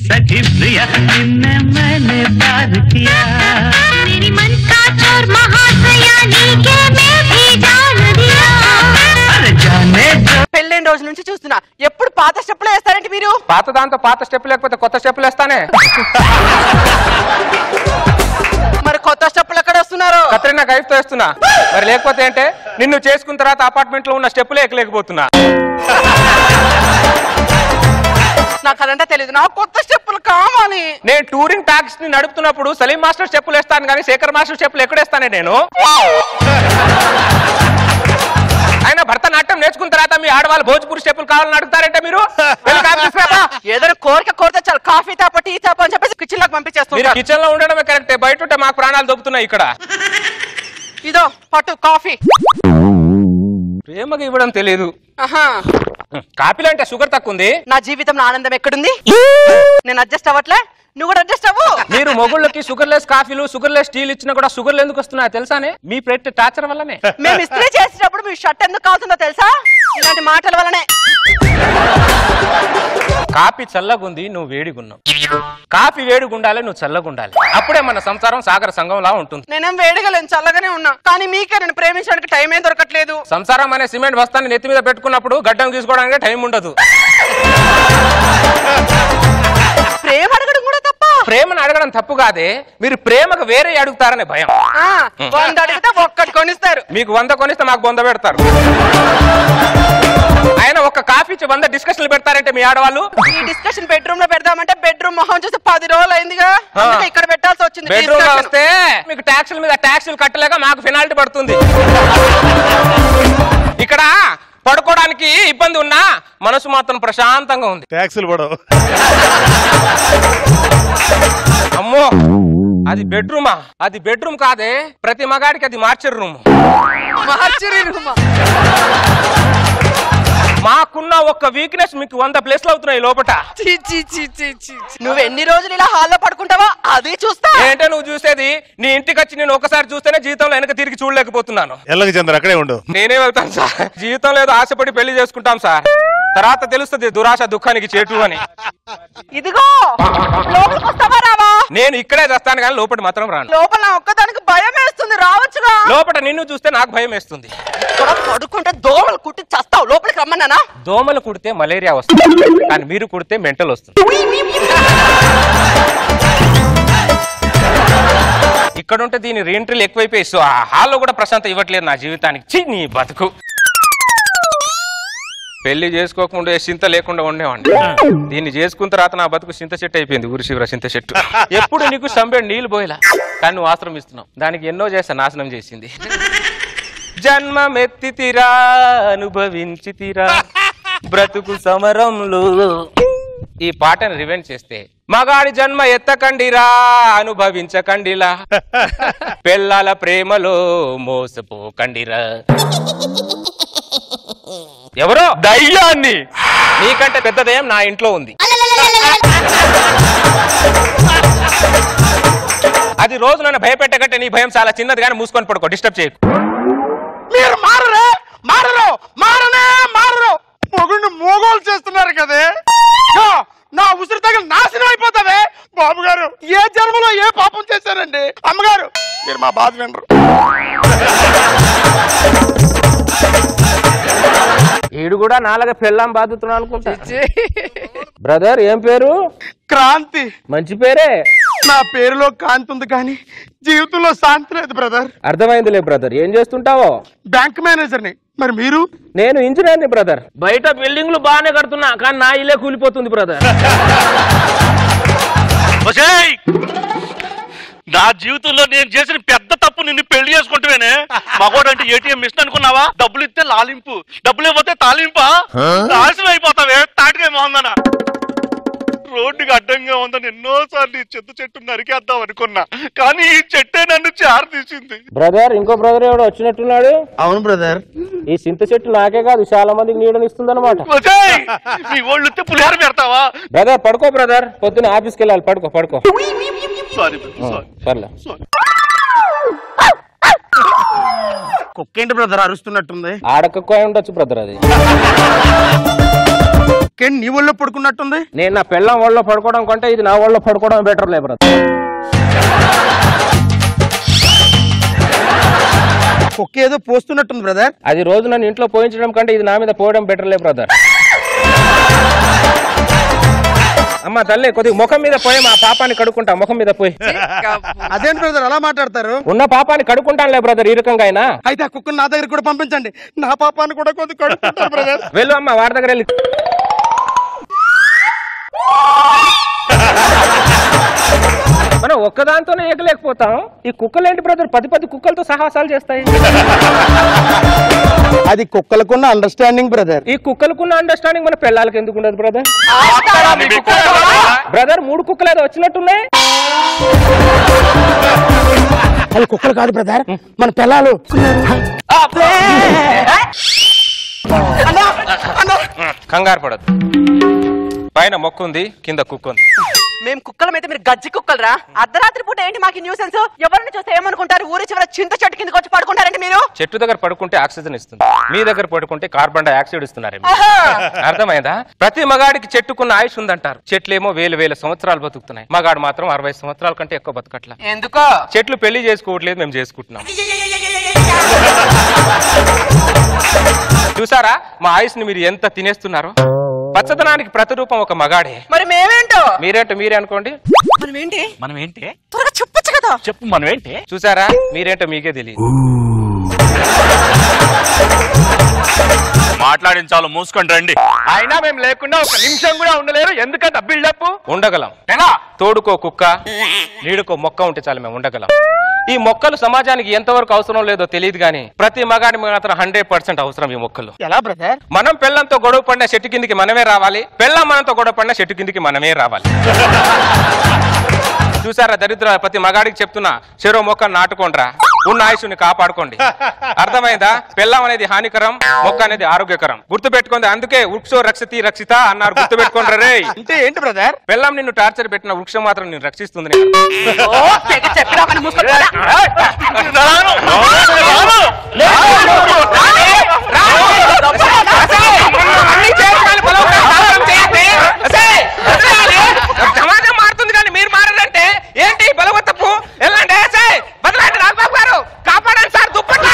सखी प्रिया निन्ने मैंने प्यार किया मेरी मन का चोर महाशया नीके मैं भी जान दिया अरे जाने जो పెళ్ళైన రోజు నుంచి చూస్తున్నా, ఎప్పుడు పాత స్టెప్పులు వేస్తారంటే మీరు? పాత దాంతో పాత స్టెప్ లేకపోతే కొత్త స్టెప్లు వేస్తానే. మరి కొత్త స్టెప్పులు ఎక్కడ వస్తున్నారు? కత్రినా కైఫ్తో వేస్తున్నా. మరి లేకపోతే అంటే నిన్ను చేసుకున్న తర్వాత అపార్ట్మెంట్ లో ఉన్న స్టెప్పులే ఎక్కలేకపోతున్నా. నాకు అదంతా తెలియదు, నాకు కొత్త స్టెప్పులు కావాలి. నేను టూరింగ్ టాక్స్ ని నడుపుతున్నప్పుడు సలీం మాస్టర్ స్టెప్పులు వేస్తాను కానీ శేఖర్ మాస్టర్ స్టెప్పులు ఎక్కడేస్తానే నేను. ఆయన భరతనాట్యం నేర్చుకున్న తర్వాత మీ ఆడవాళ్ళు భోజ్పూరి స్టెప్పులు కావాలని అడుగుతారంటే మీరు ఏదైనా కోరిక కోరితే చాలు, కాఫీ తాప టీ తాప అని చెప్పేసి కిచెన్ లోకి పంపించేస్తారు. కిచెన్ లో ఉండడమే కరెక్టే, బయట ఉంటే మాకు ప్రాణాలు దొబ్బుతున్నాయి ఇక్కడ. ఇదో పట్టు కాఫీ. ప్రేమగా ఇవ్వడం తెలియదు. కాఫీలో అంటే షుగర్ తక్కువ ఉంది. నా జీవితంలో ఆనందం ఎక్కడుంది? నేను అడ్జస్ట్ అవ్వట్లే, నువ్వు కూడా అడ్జస్ట్ అవ్వు. మీరు మొగుళ్ళకి షుగర్ లెస్ కాఫీలు షుగర్ లెస్ టీలు ఇచ్చినా కూడా షుగర్లు ఎందుకు వస్తున్నాయో తెలుసానే? మీ ప్లేట్ టార్చర్ వల్లనే. మేము ఇస్త్రీ చేసేటప్పుడు మీ షర్ట్ ఎందుకు కావుతుందో తెలుసా? ఇలాంటి మాటల వల్లనే. కాఫీ చల్లగుంది, నువ్వు వేడిగున్నావు. కాఫీ వేడిగుండాలి, నువ్వు చల్లగుండాలి. అప్పుడే మన సంసారం సాగర సంఘంలా ఉంటుంది. నేనేం వేడిగా లేను, చల్లగానే ఉన్నా. కానీ మీకే నేను ప్రేమించడానికి టైం ఏం దొరకట్లేదు. సంసారం అనే సిమెంట్ బస్తాన్ని నెత్తి మీద పెట్టుకున్నప్పుడు గడ్డం తీసుకోవడానికి టైం ఉండదు. ప్రేమ అడగడం కూడా తప్ప. ప్రేమను అడగడం తప్పు కాదే, మీరు ప్రేమకు వేరే అడుగుతారనే భయం. 100 అడిగితే ఒక్కటి కొనిస్తారు. మీకు 100 కొనిస్తే మాకు 100 పెడతారు. ఆయన ఒక కాఫీ 100 డిస్కషన్లు పెడతారంటే మీ ఆడవాళ్ళు. ఈ డిస్కషన్ బెడ్రూమ్ లో పెడదామంటే బెడ్రూమ్ మొహం చూసి 10 రోజులు అయిందిగా. అందుకే ఇక్కడ పెట్టాల్సి వచ్చింది. బెడ్రూమ్ లో వస్తే మీకు ట్యాక్సుల మీద ట్యాక్సులు కట్టలేక మాకు పెనాల్టీ పడుతుంది. ఇక్కడ పడుకోవడానికి ఇబ్బంది ఉన్నా మనసు మాత్రం ప్రశాంతంగా ఉంది. ట్యాక్సులు పడవు. అమ్మో, అది బెడ్రూమా? అది బెడ్రూమ్ కాదే, ప్రతి మగాడికి అది మార్చర్ రూమ్. మాకున్న ఒక్క వీక్నెస్ మీకు 100 ప్లేస్లు అవుతున్నాయి లోపట. నువ్వు ఎన్ని రోజులు ఇలా హాల్లో పడుకుంటావా అది చూస్తా. ఏంటో నువ్వు చూసేది? నీ ఇంటికి వచ్చి నేను ఒకసారి చూస్తేనే జీవితంలో వెనక తిరిగి చూడలేకపోతున్నాను. ఎల్లకి చంద్ర అక్కడే ఉండు. నేనే వెళ్తాను సార్. జీవితంలో ఏదో ఆశపడి పెళ్లి చేసుకుంటాం సార్, తర్వాత తెలుస్తుంది దురాశ దుఃఖానికి చేటు అని. ఇదిగో లోపలికి వస్తావా రావా? నేను ఇక్కడే చేస్తాను కానీ లోపల మాత్రం రాను. లోపల ఒక్కదానికి భయం వేస్తుంది, రావచ్చుగా. లోపల నిన్ను చూస్తే నాకు భయం వేస్తుంది. పడుకుంటే దోమలు కుట్టి చస్తావు. లోపలికి రమ్మన్నానా? దోమలు కుడితే మలేరియా వస్తుంది, కానీ మీరు కుడితే మెంటల్ వస్తుంది. ఇక్కడ ఉంటే దీని రీఎంట్రీలు ఎక్కువైపోయి సో ఆ హాల్లో కూడా ప్రశాంతం ఇవ్వట్లేదు నా జీవితానికి. ఛీ నీ బతుకు. పెళ్లి చేసుకోకుండా చింత లేకుండా ఉండేవాడిని. దీన్ని చేసుకున్న తర్వాత నా బతుకు చింత చెట్టు అయిపోయింది. ఊరి శివర చింత చెట్టు. ఎప్పుడు నీకు సంబెడు నీళ్లు పోయేలా, కానీ నువ్వు ఆశ్రమిస్తున్నావు. దానికి ఎన్నో చేస్తా, నాశనం చేసింది. జన్మమెత్తి తీరా అనుభవించి తీరా బ్రతుకు సమరంలో. ఈ పాటను రివెంజ్ చేస్తే మగాడి జన్మ ఎత్తకండిరా అనుభవించకండిలా, పెళ్ళాల ప్రేమలో మోసపోకండిరా. ఎవరో దయ్యాన్ని, నీకంటే పెద్ద దయ్యం నా ఇంట్లో ఉంది. అది రోజు నన్ను భయపెట్టకంటే నీ భయం చాలా చిన్నది, కానీ మూసుకొని పడుకో, డిస్టర్బ్ చేయకు. మీరు మారరే, మారరు, మారనే మారరు. మొగుడిని మోగోలు చేస్తున్నారు కదే. నా ఉసిరి తగిలి నాశనం అయిపోతావే. బాబు గారు ఏ జన్మలో ఏ పాపం చేశారండి? అమ్మగారు మీరు మా బాధ వినరు. ఈడు కూడా నాలుగ పెళ్ళాం బాధుతున్నా అనుకుంటా. బ్రదర్ ఏం పేరు? క్రాంతి. మంచి పేరే. నా పేరులో కాంతి ఉంది కానీ జీవితంలో శాంతి లేదు బ్రదర్. అర్థమైందిలే బ్రదర్. ఏం చేస్తుంటావో? బ్యాంక్ మేనేజర్ని. మరి మీరు? నేను ఇంజనీర్ని బ్రదర్. బయట బిల్డింగ్లు బాగానే కడుతున్నా, కానీ నా ఇల్లే కూలిపోతుంది బ్రదర్. నా జీవితంలో నేను చేసిన పెద్ద తప్పు నిన్ను పెళ్లి చేసుకుంటేనే. మగోడు అంటే ఏటీఎం మిషన్ అనుకున్నావా? డబ్బులు ఇస్తే లాలింపు, డబ్బులు ఇవ్వతే తాలింపా. నాశనం అయిపోతావే తాటికాయ మోహందన. రోడ్డుకి అడ్డంగా ఉందని ఎన్నోసార్లు ఈ చెత్త చెట్టు నరికేద్దాం అనుకున్నా, కానీ ఈ చెట్టే నన్ను తీసింది. బ్రదర్ ఇంకో బ్రదర్ ఎవడో వచ్చినట్టున్నాడు. అవును బ్రదర్. ఈ చింత చెట్టు నాకే కాదు చాలా మందికి నీడనిస్తుంది అనమాట. నీ ఒళ్ళు పులిహార పెడతావా? బ్రదర్ పడుకో బ్రదర్, పొద్దున్న ఆఫీస్కి వెళ్ళాలి. పడుకో పడుకో. సర్లే. కుక్కేంటి బ్రదర్ అరుస్తున్నట్టుంది? ఆడకుక్క ఉండొచ్చు బ్రదర్. అది నీ ఒళ్ళో పడుకున్నట్టుంది. నేను నా పెళ్ళం ఒళ్ళో పడుకోవడం కంటే ఇది నా ఒళ్ళో పడుకోవడం బెటర్ లే బ్రదర్. కుక్క ఏదో పోస్తున్నట్టుంది బ్రదర్. అది రోజు నన్ను ఇంట్లో పోయించడం కంటే ఇది నా మీద పోయడం బెటర్ లే బ్రదర్. అమ్మా తల్లి కొద్దిగా ముఖం మీద పోయి మా పాపాన్ని కడుక్కుంటా. ముఖం మీద పోయి. అదేంటి బ్రదర్ అలా మాట్లాడతారు? ఉన్న పాపాన్ని కడుక్కుంటానులే బ్రదర్ ఈ రకంగా అయినా. అయితే ఆ కుక్కను నా దగ్గర కూడా పంపించండి, నా పాపాన్ని కూడా కొద్దిగా కడుక్కుంటాను బ్రదర్. వెళ్ళు అమ్మా వాడి దగ్గర వెళ్ళి. మనం ఒక్కదాంతోనే ఎగలేకపోతాం, ఈ కుక్కలేంటి బ్రదర్ 10 కుక్కలతో సాహసాలు చేస్తాయి. అది కుక్కలకున్న అండర్స్టాండింగ్ బ్రదర్. ఈ కుక్కలకున్న అండర్స్టాండింగ్ మన పిల్లలకి ఎందుకు ఉండదు బ్రదర్? బ్రదర్ 3 కుక్కలు ఏదో వచ్చినట్టున్నాయి. అది కుక్కలు కాదు బ్రదర్, మన పిల్లలు. కంగారు పడదు. పైన మొక్కు ఉంది, కింద కుక్క ఉంది. మేము కుక్కలం అయితే మీరు గజ్జి కుక్కలరా? అర్ధరాత్రి పూట ఏంటి మాకు న్యూసెన్స్? ఎవరిని చూస్తే ఏమనుకుంటారు? ఊరి చివర చింత చెట్టు కిందకి వచ్చి పడుకుంటారండి మీరు. చెట్టు దగ్గర పడుకుంటే ఆక్సిజన్ ఇస్తుంది, మీ దగ్గర పడుకుంటే కార్బన్ డైఆక్సైడ్ ఇస్తున్నారేమో. అర్థమైందా? ప్రతి మగాడికి చెట్టుకున్న ఆయుష్ ఉందంటారు. చెట్లేమో వేల సంవత్సరాలు బతుకుతున్నాయి, మగాడు మాత్రం 60 సంవత్సరాల కంటే ఎక్కువ బతకట్లా. ఎందుకో? చెట్లు పెళ్లి చేసుకోవట్లేదు, మేము చేసుకుంటున్నాం. చూసారా మా ఆయుష్ ని మీరు ఎంత తినేస్తున్నారో? పచ్చదనానికి ప్రతిరూపం ఒక మగాడే. మరి మేమేంటో? మీరేంటో మీరే అనుకోండి. మనం ఏంటి త్వరగా చెప్పొచ్చు కదా. చెప్పు మనం ఏంటి? చూసారా మీరేంటో మీకే తెలియదు. మాట్లాడించాలో మూసుకొని రండి. అయినా మేము లేకుండా ఒక నిమిషం కూడా ఉండలేరు. ఎందుకంటే బిల్డప్ ఉండగలం. తోడుకో కుక్క, నీడుకో మొక్క ఉంటే చాలు మేము ఉండగలం. ఈ మొక్కలు సమాజానికి ఎంతవరకు అవసరం లేదో తెలియదు కానీ ప్రతి మగాడి మాత్రం 100% అవసరం ఈ మొక్కలు. ఎలా బ్రదర్? మనం పెళ్ళంతో గొడవ పడిన చెట్టు కిందికి మనమే రావాలి, పెళ్ళం మనతో గొడవ పడిన చెట్టు కిందికి మనమే రావాలి. చూసారా దరిద్ర, ప్రతి మగాడికి చెప్తున్నా, చెరో మొక్క నాటుకోండ్రా, ఉన్న ఆయుష్ని కాపాడుకోండి. అర్థమైందా? పెళ్ళం అనేది హానికరం, మొక్క అనేది ఆరోగ్యకరం. గుర్తు పెట్టుకోండి. అందుకే వృక్షో రక్షతి రక్షిత అన్నారు. గుర్తు పెట్టుకోండి రే. అంటే ఏంటి బ్రదర్? పెళ్ళం నిన్ను టార్చర్ పెట్టిన వృక్షం మాత్రం నిన్ను రక్షిస్తుంది. సమాజం మారుతుంది కానీ మీరు మారంటే ఏంటి? బలవత్తపు ఎలాంటి బదలాంటి రాఘబాబు గారు కాపాడండి సార్. దుప్పట్లు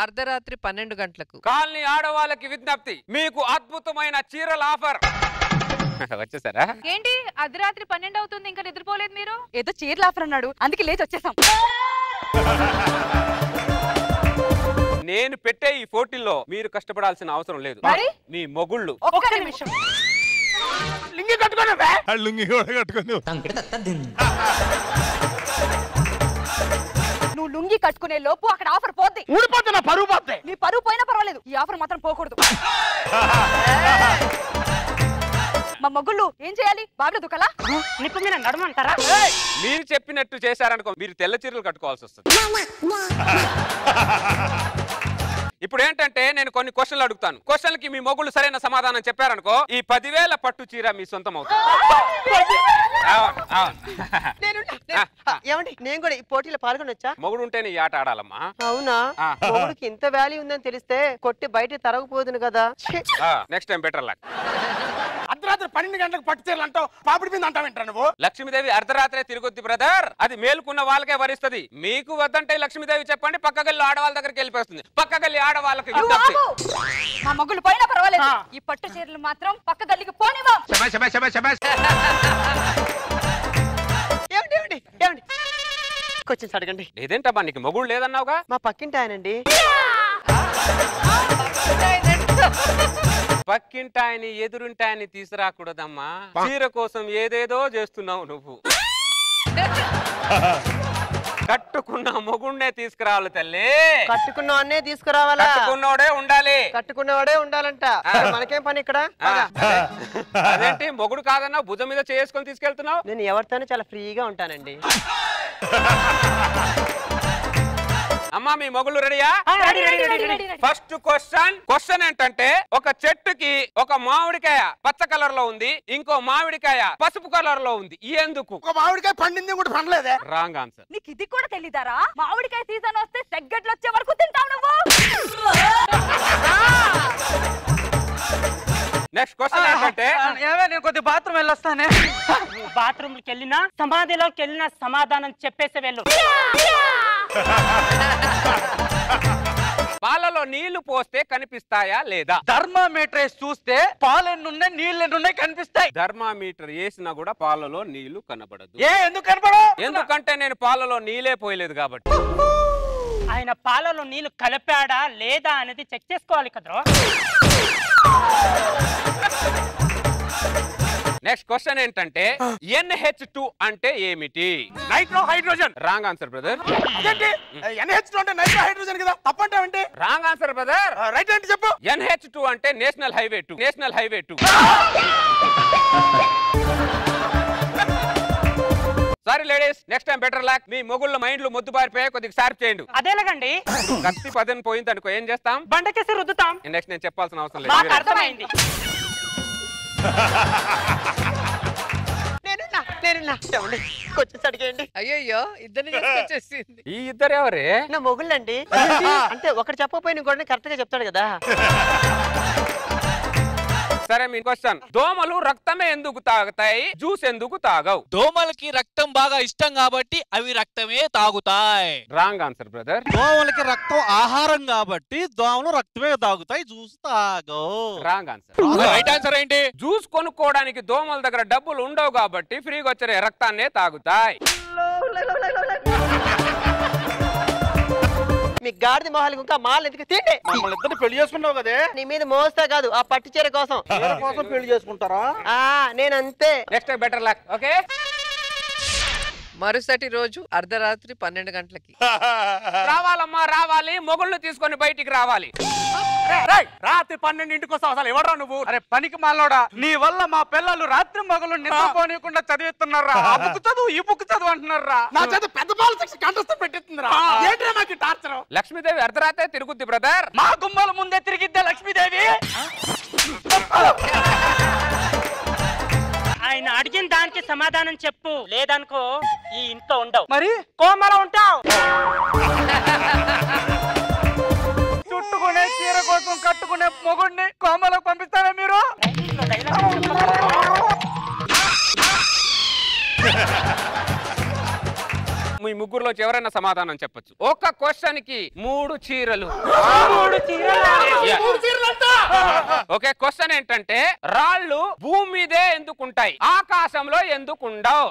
అర్ధరాత్రి 12 గంటలకు కాలనీ ఆడవాళ్ళకి విజ్ఞప్తి, మీకు అద్భుతమైన చీరల ఆఫర్. వచ్చేసారా? ఏంటి అర్ధరాత్రి 12 అవుతుంది ఇంకా నిద్రపోలేదు మీరు? ఏదో చీరల ఆఫర్ అన్నాడు, అందుకే లేచి వచ్చేసాం. నేను పెట్టే ఈ పోటీల్లో మీరు కష్టపడాల్సిన అవసరం లేదు. మీ మొగుళ్ళు. ఒక్క నిమిషం. లింగి కట్టుకోనవే? లుంగి కూడా కట్టుకుని నువ్వు లుంగి కట్టుకునే లోపు అక్కడ ఆఫర్ పోద్ది. ఊడిపోతే నా పరువు పోతే. నీ పరువు పోయినా పర్వాలేదు, ఈ ఆఫర్ మాత్రం పోకూడదు. మా మొగుళ్ళు ఏం చేయాలి? బాబుల దుకాలా నిప్పు మీద నడమంటారా? మీరు చెప్పినట్టు చేశారనుకో, మీరు తెల్ల చీరలు కట్టుకోవాల్సి వస్తుంది. ఇప్పుడు ఏంటంటే నేను కొన్ని క్వశ్చన్లు అడుగుతాను. క్వశ్చన్లకి మీ మొగుళ్ళు సరైన సమాధానం చెప్పారనుకో, ఈ 10,000 పట్టు చీర మీ సొంతం అవుతుంది. ఏమండి నేను కూడా ఈ పోటీలో పాల్గొనొచ్చా? మొగుడు ఉంటేనే ఈ ఆట ఆడాలమ్మా. అవునా? మొగుడికి ఇంత వాల్యూ ఉందని తెలిస్తే కొట్టి బయట తరగపోదును కదా. Next time better luck. అర్ధరాత్రి 12 గంటలకు పట్టు చీరలు అంటావు, పాపిడి మీద అంటావేంటా నువ్వు? లక్ష్మీదేవి అర్ధరాత్రే తిరిగొద్ది బ్రదర్, అది మేలుకున్న వాళ్ళకే వరిస్తుంది. మీకు వద్దంటే లక్ష్మీదేవి చెప్పండి, పక్క గల్లి ఆడవాళ్ళ దగ్గరికి వెళ్ళిపోతుంది. పక్క గల్లి ఆడవాళ్ళకి మా మొగుళ్ళు పోయినా పర్వాలేదు, ఈ పట్టు చీరలు మాత్రం పక్క గల్లికి పోనివా. క్వశ్చన్స్ అడగండి. లేదేంటమ్మా నీకు మొగుడు లేదన్నావుగా? మా పక్కింటి ఆయనండి. పక్కింటాయని ఎదురుంటాయని తీసుకురాకూడదమ్మా. చీర కోసం ఏదేదో చేస్తున్నావు నువ్వు. కట్టుకున్న మొగుడినే తీసుకురావాలి తల్లి. కట్టుకున్నవాడే తీసుకురావాలా? కట్టుకున్నోడే ఉండాలి. కట్టుకున్నవాడే ఉండాలంట. మనకేం పని ఇక్కడ? అదేంటి మొగుడు కాదన్నా భుజం మీద చేసుకొని తీసుకెళ్తున్నావు? నేను ఎవరితోనూ చాలా ఫ్రీగా ఉంటానండి. అమ్మా మీ మొగుళ్ళు రెడీయా? ఫస్ట్ క్వశ్చన్ ఏంటంటే, ఒక చెట్టుకి ఒక మామిడికాయ పచ్చ కలర్ లో ఉంది, ఇంకో మామిడికాయ పసుపు కలర్ లో ఉంది. ఎందుకు? ఒక మామిడికాయ పండింది కూడా పండలేదే. Wrong answer. నీకు ఇది కూడా తెలీదారా? మామిడికాయ సీజన్ వస్తే సెగ్గట్లు వచ్చే వరకు తింటావు నువ్వు. నెక్స్ట్ క్వశ్చన్ ఏంటంటే, నేను కొద్ది బాత్రూమ్ వెళ్ళొస్తానే. బాత్రూమ్ కి వెళ్ళినా సమాధిలోకి వెళ్ళినా సమాధానం చెప్పేసే వెళ్ళు. పాలలో నీళ్లు పోస్తే కనిపిస్తాయా లేదా? థర్మామీటర్ చూస్తే పాలెన్నున్నాయి నీళ్ళెన్నున్నాయి కనిపిస్తాయి. థర్మామీటర్ వేసినా కూడా పాలలో నీళ్లు కనబడదు. ఎందుకు కనబడవు? ఎందుకంటే నేను పాలలో నీళ్ళే పోయలేదు కాబట్టి. ఆయన పాలలో నీళ్లు కలిపాడా లేదా అనేది చెక్ చేసుకోవాలి కదరా. నెక్స్ట్ క్వశ్చన్ ఏంటంటే, NH2 అంటే ఏమిటి? Nitro hydrogen. Wrong answer brother. అదేంటి NH2 అంటే నైట్రో హైడ్రోజన్ కదా, తప్పంటావేంటి? Wrong answer brother. రైట్ ఏంటి చెప్పు? NH2 అంటే national highway 2. National highway 2. Sorry ladies, next time better luck. మీ మొగుళ్ళ మైండ్లు మొద్దు బారిపోయి కొద్దిగా షార్ప్ చేయండి. అదేలాగండి. కత్తి పదని పోయింది అనుకో, ఏం చేస్తాం? బండకేసి రుద్దుతాం. నెక్స్ట్ నేను చెప్పాల్సిన అవసరం మాకు లేదు. అర్థమైంది. కొంచెం అడిగేయండి. అయ్యో ఇద్దరిని చేసుకొచ్చేసింది. ఈ ఇద్దరు ఎవరే? నా మొగుళ్ళండి. అంటే ఒకటి చెప్పకపోయినా ఇంకోటి కరెక్ట్ గా చెప్తాడు కదా. సరే మీ క్వశ్చన్. దోమలు రక్తమే ఎందుకు తాగుతాయి, జ్యూస్ ఎందుకు తాగవు? దోమలకి రక్తం బాగా ఇష్టం కాబట్టి అవి రక్తమే తాగుతాయి. Wrong answer brother. దోమలకి రక్తం ఆహారం కాబట్టి దోమలు రక్తమే తాగుతాయి, జ్యూస్ తాగవు. Wrong answer. రైట్ ఆన్సర్ ఏంటి? జ్యూస్ కొనుక్కోవడానికి దోమల దగ్గర డబ్బులు ఉండవు కాబట్టి ఫ్రీగా వచ్చే రక్తాన్నే తాగుతాయి. మీ గాడిద మొహాలకు ఇంకా మాలు ఎందుకు తిండి? మమ్మల్ని ఇద్దరు పెళ్లి చేసుకున్నావు కదే. నీ మీద మోస్తా కాదు, ఆ పట్టు చీర కోసం. కోసం పెళ్లి చేసుకుంటారా? నేనంతే. Next better luck. ఓకే. మరుసటి రోజు అర్ధరాత్రి 12 గంటలకి. రావాలమ్మా రావాలి, మొగుళ్ళు తీసుకొని బయటికి రావాలి. రాత్రి 12ంటికి వస్తావు, అసలు ఎవడరా నువ్వు? అరే పనికి మాలోడా, నీ వల్ల మా పిల్లలు రాత్రి మగలు నిద్రపోనీయకుండా చదివిస్తున్నారా. ఆ బుక్ చదువు ఈ బుక్ చదువు అంటున్నారా. నా చేత పెద్ద బాల శిక్ష కంఠస్థం పెట్టిస్తుందిరా. ఏంట్రా మాకు టార్చర్? లక్ష్మీదేవి అర్ధరాత్రే తిరుగుద్ది బ్రదర్. మా గుమ్మల ముందే తిరిగిద్దే లక్ష్మీదేవి. ఆయన అడిగిన దానికి సమాధానం చెప్పు, లేదనుకో ఈ ఇంట్లో ఉండవు. మరి కోమలో ఉంటావు. చుట్టుకునే చీర కోసం కట్టుకునే మొగుడిని కోమలకు పంపిస్తారా మీరు? మీ ముగ్గురులోంచి ఎవరైనా సమాధానం చెప్పొచ్చు. ఒక క్వశ్చన్ కి 3 చీరలు. ఓకే, క్వశ్చన్ ఏంటంటే రాళ్ళు భూమి మీదే ఎందుకుంటాయి, ఆకాశంలో ఎందుకుండవు?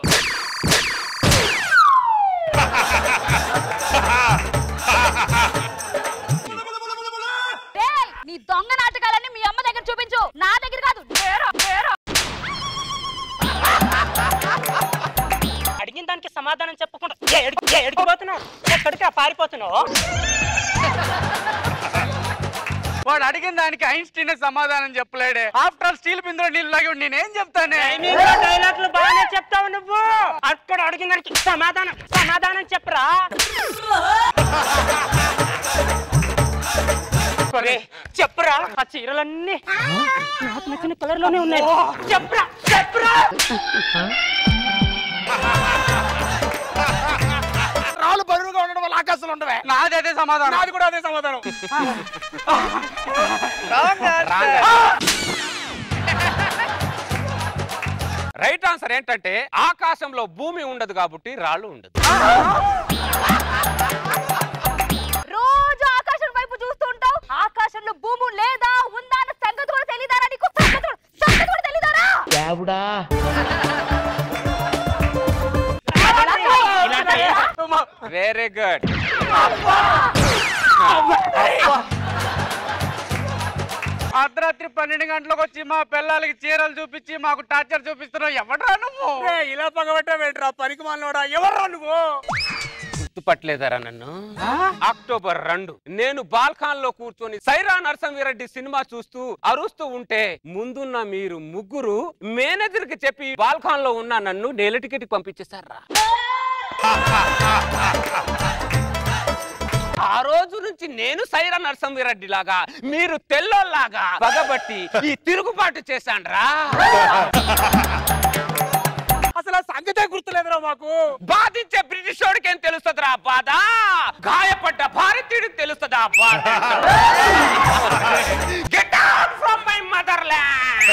నీ దొంగ నాటకాలన్నీ మీ అమ్మ దగ్గర చూపించు, నా దగ్గర కాదు. అడిగిన దానికి సమాధానం చెప్పకుండా ఎడిగిపోతున్నావు, ఎక్కడికి పారిపోతున్నావు? వాడు అడిగిన దానికి ఐన్స్టీన్ సమాధానం చెప్పలేడే. ఆఫ్టర్ ఆల్ స్టీల్ బిందులో నీళ్ళు లాగి నేనేం చెప్తానే? డైలాగ్లు బాగానే చెప్తావు నువ్వు. అక్కడ అడిగిన దానికి సమాధానం చెప్పరా. చెప్పురా. ఆ చీరలన్నీ నాకు నచ్చిన కలర్ లోనే ఉన్నాయి. చెప్పురా. రాళ్ళు బరువుగా ఉండడం వల్ల ఆకాశంలో ఉండవే. నాది అదే సమాధానం. నాది కూడా అదే సమాధానం. రైట్ ఆన్సర్ ఏంటంటే ఆకాశంలో భూమి ఉండదు కాబట్టి రాళ్ళు ఉండదు. రోజు ఆకాశం వైపు చూస్తూ ఉంటావు, ఆకాశంలో భూమి లేదా ఉందా అన్న సంగతి కూడా తెలియదారా నీకు? సంగతి కూడా తెలియదారా? Very good. అర్ధరాత్రి 12 గంటలకు వచ్చి మా పిల్లలకి చీరలు చూపించి మాకు టార్చర్ చూపిస్తున్నావు. ఎవడరా నువ్వు? ఇలా పగబట్టావేంట్రా పనికి మాలోడా? ఎవడరా నువ్వు? గుర్తుపట్టలేదారా నన్ను? అక్టోబర్ 2 నేను బాల్కాన్ లో కూర్చొని సైరా నరసింహారెడ్డి సినిమా చూస్తూ అరుస్తూ ఉంటే ముందున్న మీరు ముగ్గురు మేనేజర్ కి చెప్పి బాల్కాన్ లో ఉన్న నన్ను నేల టికెట్ పంపించేశారా. ఆ రోజు నుంచి నేను సైరా నరసింహారెడ్డి లాగా, మీరు తెల్లోలాగా పగబట్టి ఈ తిరుగుబాటు చేశాండ్రా. అసలు ఆ సంగతే గుర్తులేదురా మాకు. బాధించే బ్రిటిష్ వాడికి ఏం తెలుస్తుందిరా బాధ, గాయపడ్డ భారతీయుడికి తెలుస్తుందా బాధ. Get out from my motherland.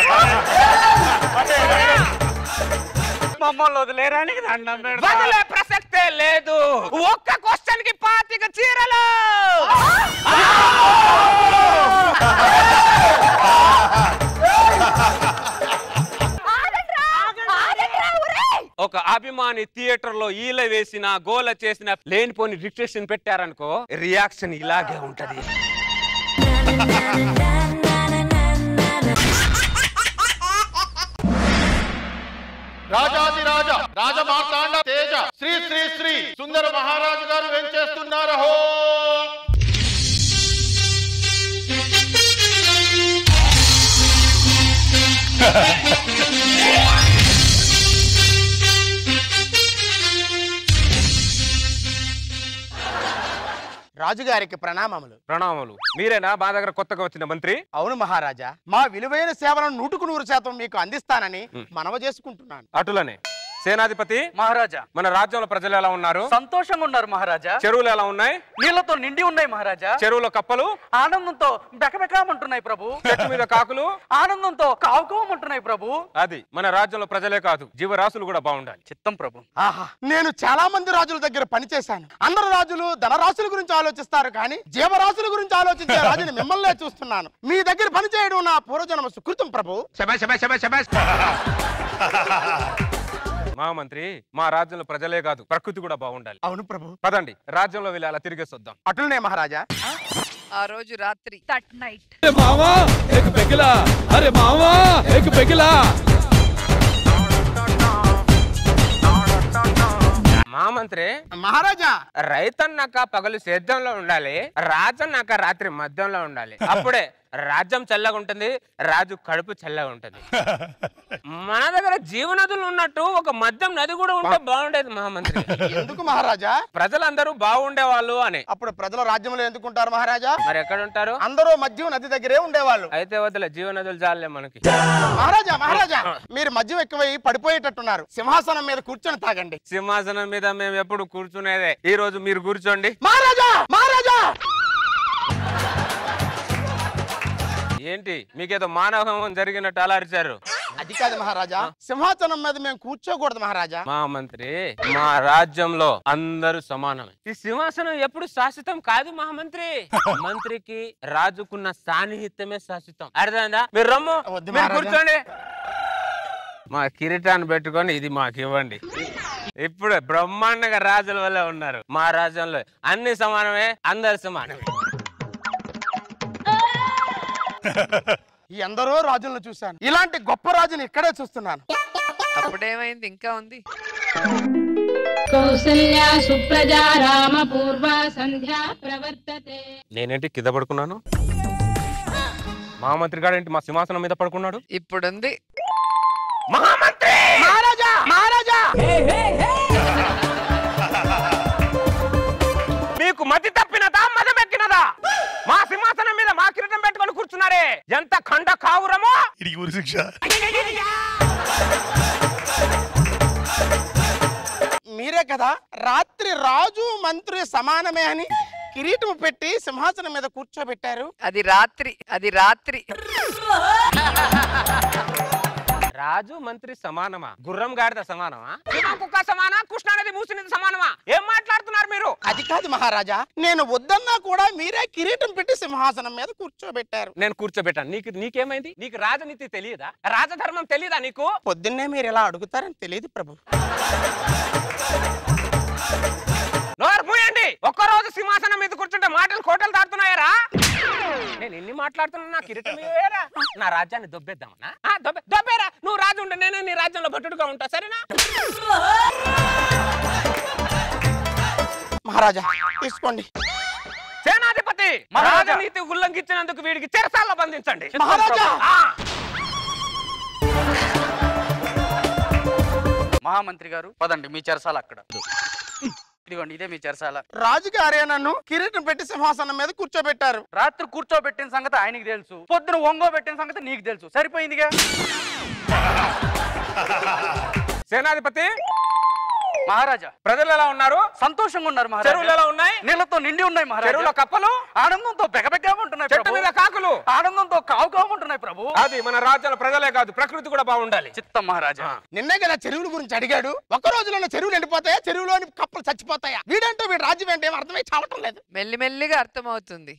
మమ్మల్ని వదిలేరానికి దండం పెడతా. వదిలే ప్రసక్తే లేదు. ఒక్క క్వశ్చన్ కి 25 చీరలు. ఒక అభిమాని థియేటర్ లో ఈల వేసిన గోల చేసిన లేనిపోని రిస్ట్రిక్షన్ పెట్టారనుకో, రియాక్షన్ ఇలాగే ఉంటది. రాజాది రాజా రాజమార్తాండ తేజ శ్రీ శ్రీ శ్రీ సుందర మహారాజు గారు వెంచేస్తున్నారు. హో రాజుగారికి ప్రణామములు. ప్రణామములు. మీరేనా మా దగ్గర కొత్తగా వచ్చిన మంత్రి? అవును మహారాజా, మా విలువైన సేవలను 100% మీకు అందిస్తానని మనవ చేసుకుంటున్నాను. అటులనే సేనాధిపతి మహారాజా, మన రాజ్యంలో ప్రజలు ఎలా ఉన్నారు? సంతోషంగా ఉన్నారు మహారాజా. చెరువులు ఎలా ఉన్నాయి? నీళ్లతో నిండి ఉన్నాయి మహారాజా. చెరువులో కప్పలు ఆనందంతో బెకబెకమంటున్నాయి ప్రభు. చెట్టు మీద కాకులు ఆనందంతో కావుకోమంటున్నాయి ప్రభు. అది మన రాజ్యంలో ప్రజలే కాదు, జీవరాశులు కూడా బాగుండాలి. చిత్తం ప్రభు. ఆహా, నేను చాలా మంది రాజుల దగ్గర పనిచేశాను. అందరు రాజులు ధనరాశుల గురించి ఆలోచిస్తారు, కానీ జీవరాశుల గురించి ఆలోచించే రాజుని మిమ్మల్నే చూస్తున్నాను. మీ దగ్గర పనిచేయడం నా పూర్వజన్మ సుకృతం ప్రభు. మహామంత్రి, మా రాజ్యంలో ప్రజలే కాదు, ప్రకృతి కూడా బాగుండాలి. అవును ప్రభు. పదండి, రాజ్యంలో వెళ్ళి అలా తిరిగేసి వద్దాం. అటులనే మహారాజా. ఆ రోజు రాత్రి దట్ నైట్ మావా ఏక్ పెగిలా, అరే మావా ఏక్ పెగిలా. మహామంత్రి, మహారాజా, రైతన్నాక పగలు సేద్యంలో ఉండాలి, రాజన్నాక రాత్రి మద్యంలో ఉండాలి. అప్పుడే రాజ్యం చల్లగా ఉంటుంది, రాజు కడుపు చల్లగా ఉంటుంది. మన దగ్గర జీవనదులు ఉన్నట్టు ఒక మద్యం నది కూడా ఉంటే బాగుండేది మహామంత్రి. ఎందుకు మహారాజా? ప్రజలందరూ బాగుండేవాళ్ళు అని. అప్పుడు ప్రజల రాజ్యంలో ఎందుకుంటారు మహారాజా? మరి ఎక్కడ ఉంటారు? అందరూ మద్యం నది దగ్గరే ఉండేవాళ్ళు. అయితే వద్దులే, జీవనదులు చాలే మనకి. మహారాజా, మహారాజా, మీరు మద్యం ఎక్కువై పడిపోయేటట్టున్నారు. సింహాసనం మీద కూర్చొని తాగండి. సింహాసనం మీద మేము ఎప్పుడు కూర్చునేదే, ఈ రోజు మీరు కూర్చోండి. మహారాజా, మహారాజా, ఏంటి మీకేదో మానవం జరిగినట్టు అలా అరిచారు? అది కాదు మహారాజా, సింహాసనం మీద మేము కూర్చోకూడదు మహారాజా. మహామంత్రి, మా రాజ్యంలో అందరూ సమానమే. ఈ సింహాసనం ఎప్పుడు శాశ్వతం కాదు మహామంత్రి. మంత్రికి రాజుకున్న సాన్నిహిత్యమే శాశ్వతం. అర్థమైందా? మీరు రమ్ము, మీరు కూర్చోండి. మా కిరీటాన్ని పెట్టుకొని ఇది మాకు ఇవ్వండి. ఇప్పుడు బ్రహ్మాండంగా రాజుల వల్ల ఉన్నారు. మా రాజ్యంలో అన్ని సమానమే, అందరు సమానమే. ఎందరో రాజులను చూశాను, ఇలాంటి గొప్ప రాజుని ఇక్కడే చూస్తున్నాను. అప్పుడేమైంది? ఇంకా ఉంది. కౌసల్యా సుప్రజా రామ పూర్వ సంధ్యా ప్రవర్తతే. నేనేంటి కింద పడుకున్నాను? మహామంత్రి గారు ఏంటి మా సింహాసనం మీద పడుకున్నాడు? ఇప్పుడుంది. మహామంత్రి, మహారాజా, మహారాజా, మీకు మతి తప్పినదా, మదమెక్కినదా? మా సింహాసనం మీద మా కిరీటం పెట్టుకొని కూర్చున్నారే, ఎంత ఖండ కావురమో. మీరే కదా రాత్రి రాజు మంత్రి సమానమే అని కిరీటం పెట్టి సింహాసనం మీద కూర్చోబెట్టారు. అది రాత్రి, అది రాత్రి. రాజు మంత్రి సమానమా? గుర్రం గాడిద సమానమా? కుక్క సమానా? కృష్ణానది మూసినది సమానమా? ఏం మాట్లాడుతున్నారు మీరు? అది కాదు మహారాజా, నేను వద్దన్నా కూడా మీరే కిరీటం పెట్టి సింహాసనం మీద కూర్చోబెట్టారు. నేను కూర్చోబెట్టాను. నీకేమైంది? నీకు రాజనీతి తెలియదా? రాజధర్మం తెలియదా నీకు? పొద్దున్నే మీరు ఇలా అడుగుతారని తెలియదు ప్రభు. నోరు మూయండి. ఒక్కరోజు సింహాసనం మీద కూర్చుంటే మాటలు కోటలు దాటుతున్నాయారా? నేను ఎన్ని మాట్లాడుతున్నా, నా కిరీటం ఇవ్వరా? నా రాజ్యాన్ని దొబ్బేద్దామనా? దొబ్బేరా, నువ్వు రాజు ఉండే, నేను నీ రాజ్యంలో భటుడుగా ఉంటా, సరేనా? మహారాజా తీసుకోండి. సేనాధిపతి, రాజనీతి ఉల్లంఘించినందుకు వీడికి చెరసాల్లో బంధించండి. మహారాజా, మహామంత్రి గారు పదండి, మీ చెరసాల అక్కడ. ఇదిగోండి, ఇదే మీ చెరసాల. రాజుగారే నన్ను కిరీటం పెట్టి సింహాసనం మీద కూర్చోబెట్టారు. రాత్రి కూర్చోబెట్టిన సంగతి ఆయనకి తెలుసు, పొద్దున ఒంగోబెట్టిన సంగతి నీకు తెలుసు. సరిపోయిందిగా. సేనాధిపతి, మహారాజా, ప్రజలు ఎలా ఉన్నారు? సంతోషంగా ఉన్నారు మహారాజా. చెరువులు ఎలా ఉన్నాయి? నీళ్లతో నిండి ఉన్నాయి మహారాజా. చెరువులో కప్పలు ఆనందంతో బెకబెకమంటున్నాయి. చెట్టు మీద కాకులు ఆనందంతో కావుకోమంటున్నాయి ప్రభు. అది మన రాజ్యంలో ప్రజలే కాదు, ప్రకృతి కూడా బాగుండాలి. చిత్తం మహారాజా. నిన్నే కదా చెరువుల గురించి అడిగాడు. ఒక్క రోజులోనే చెరువులు ఎండిపోతాయా, చెరువులోని కప్పలు చచ్చిపోతాయా? వీడంటూ వీడు రాజ్యం ఏంటి అర్థమై చావటం లేదు. మెల్లిమెల్లిగా అర్థమవుతుంది.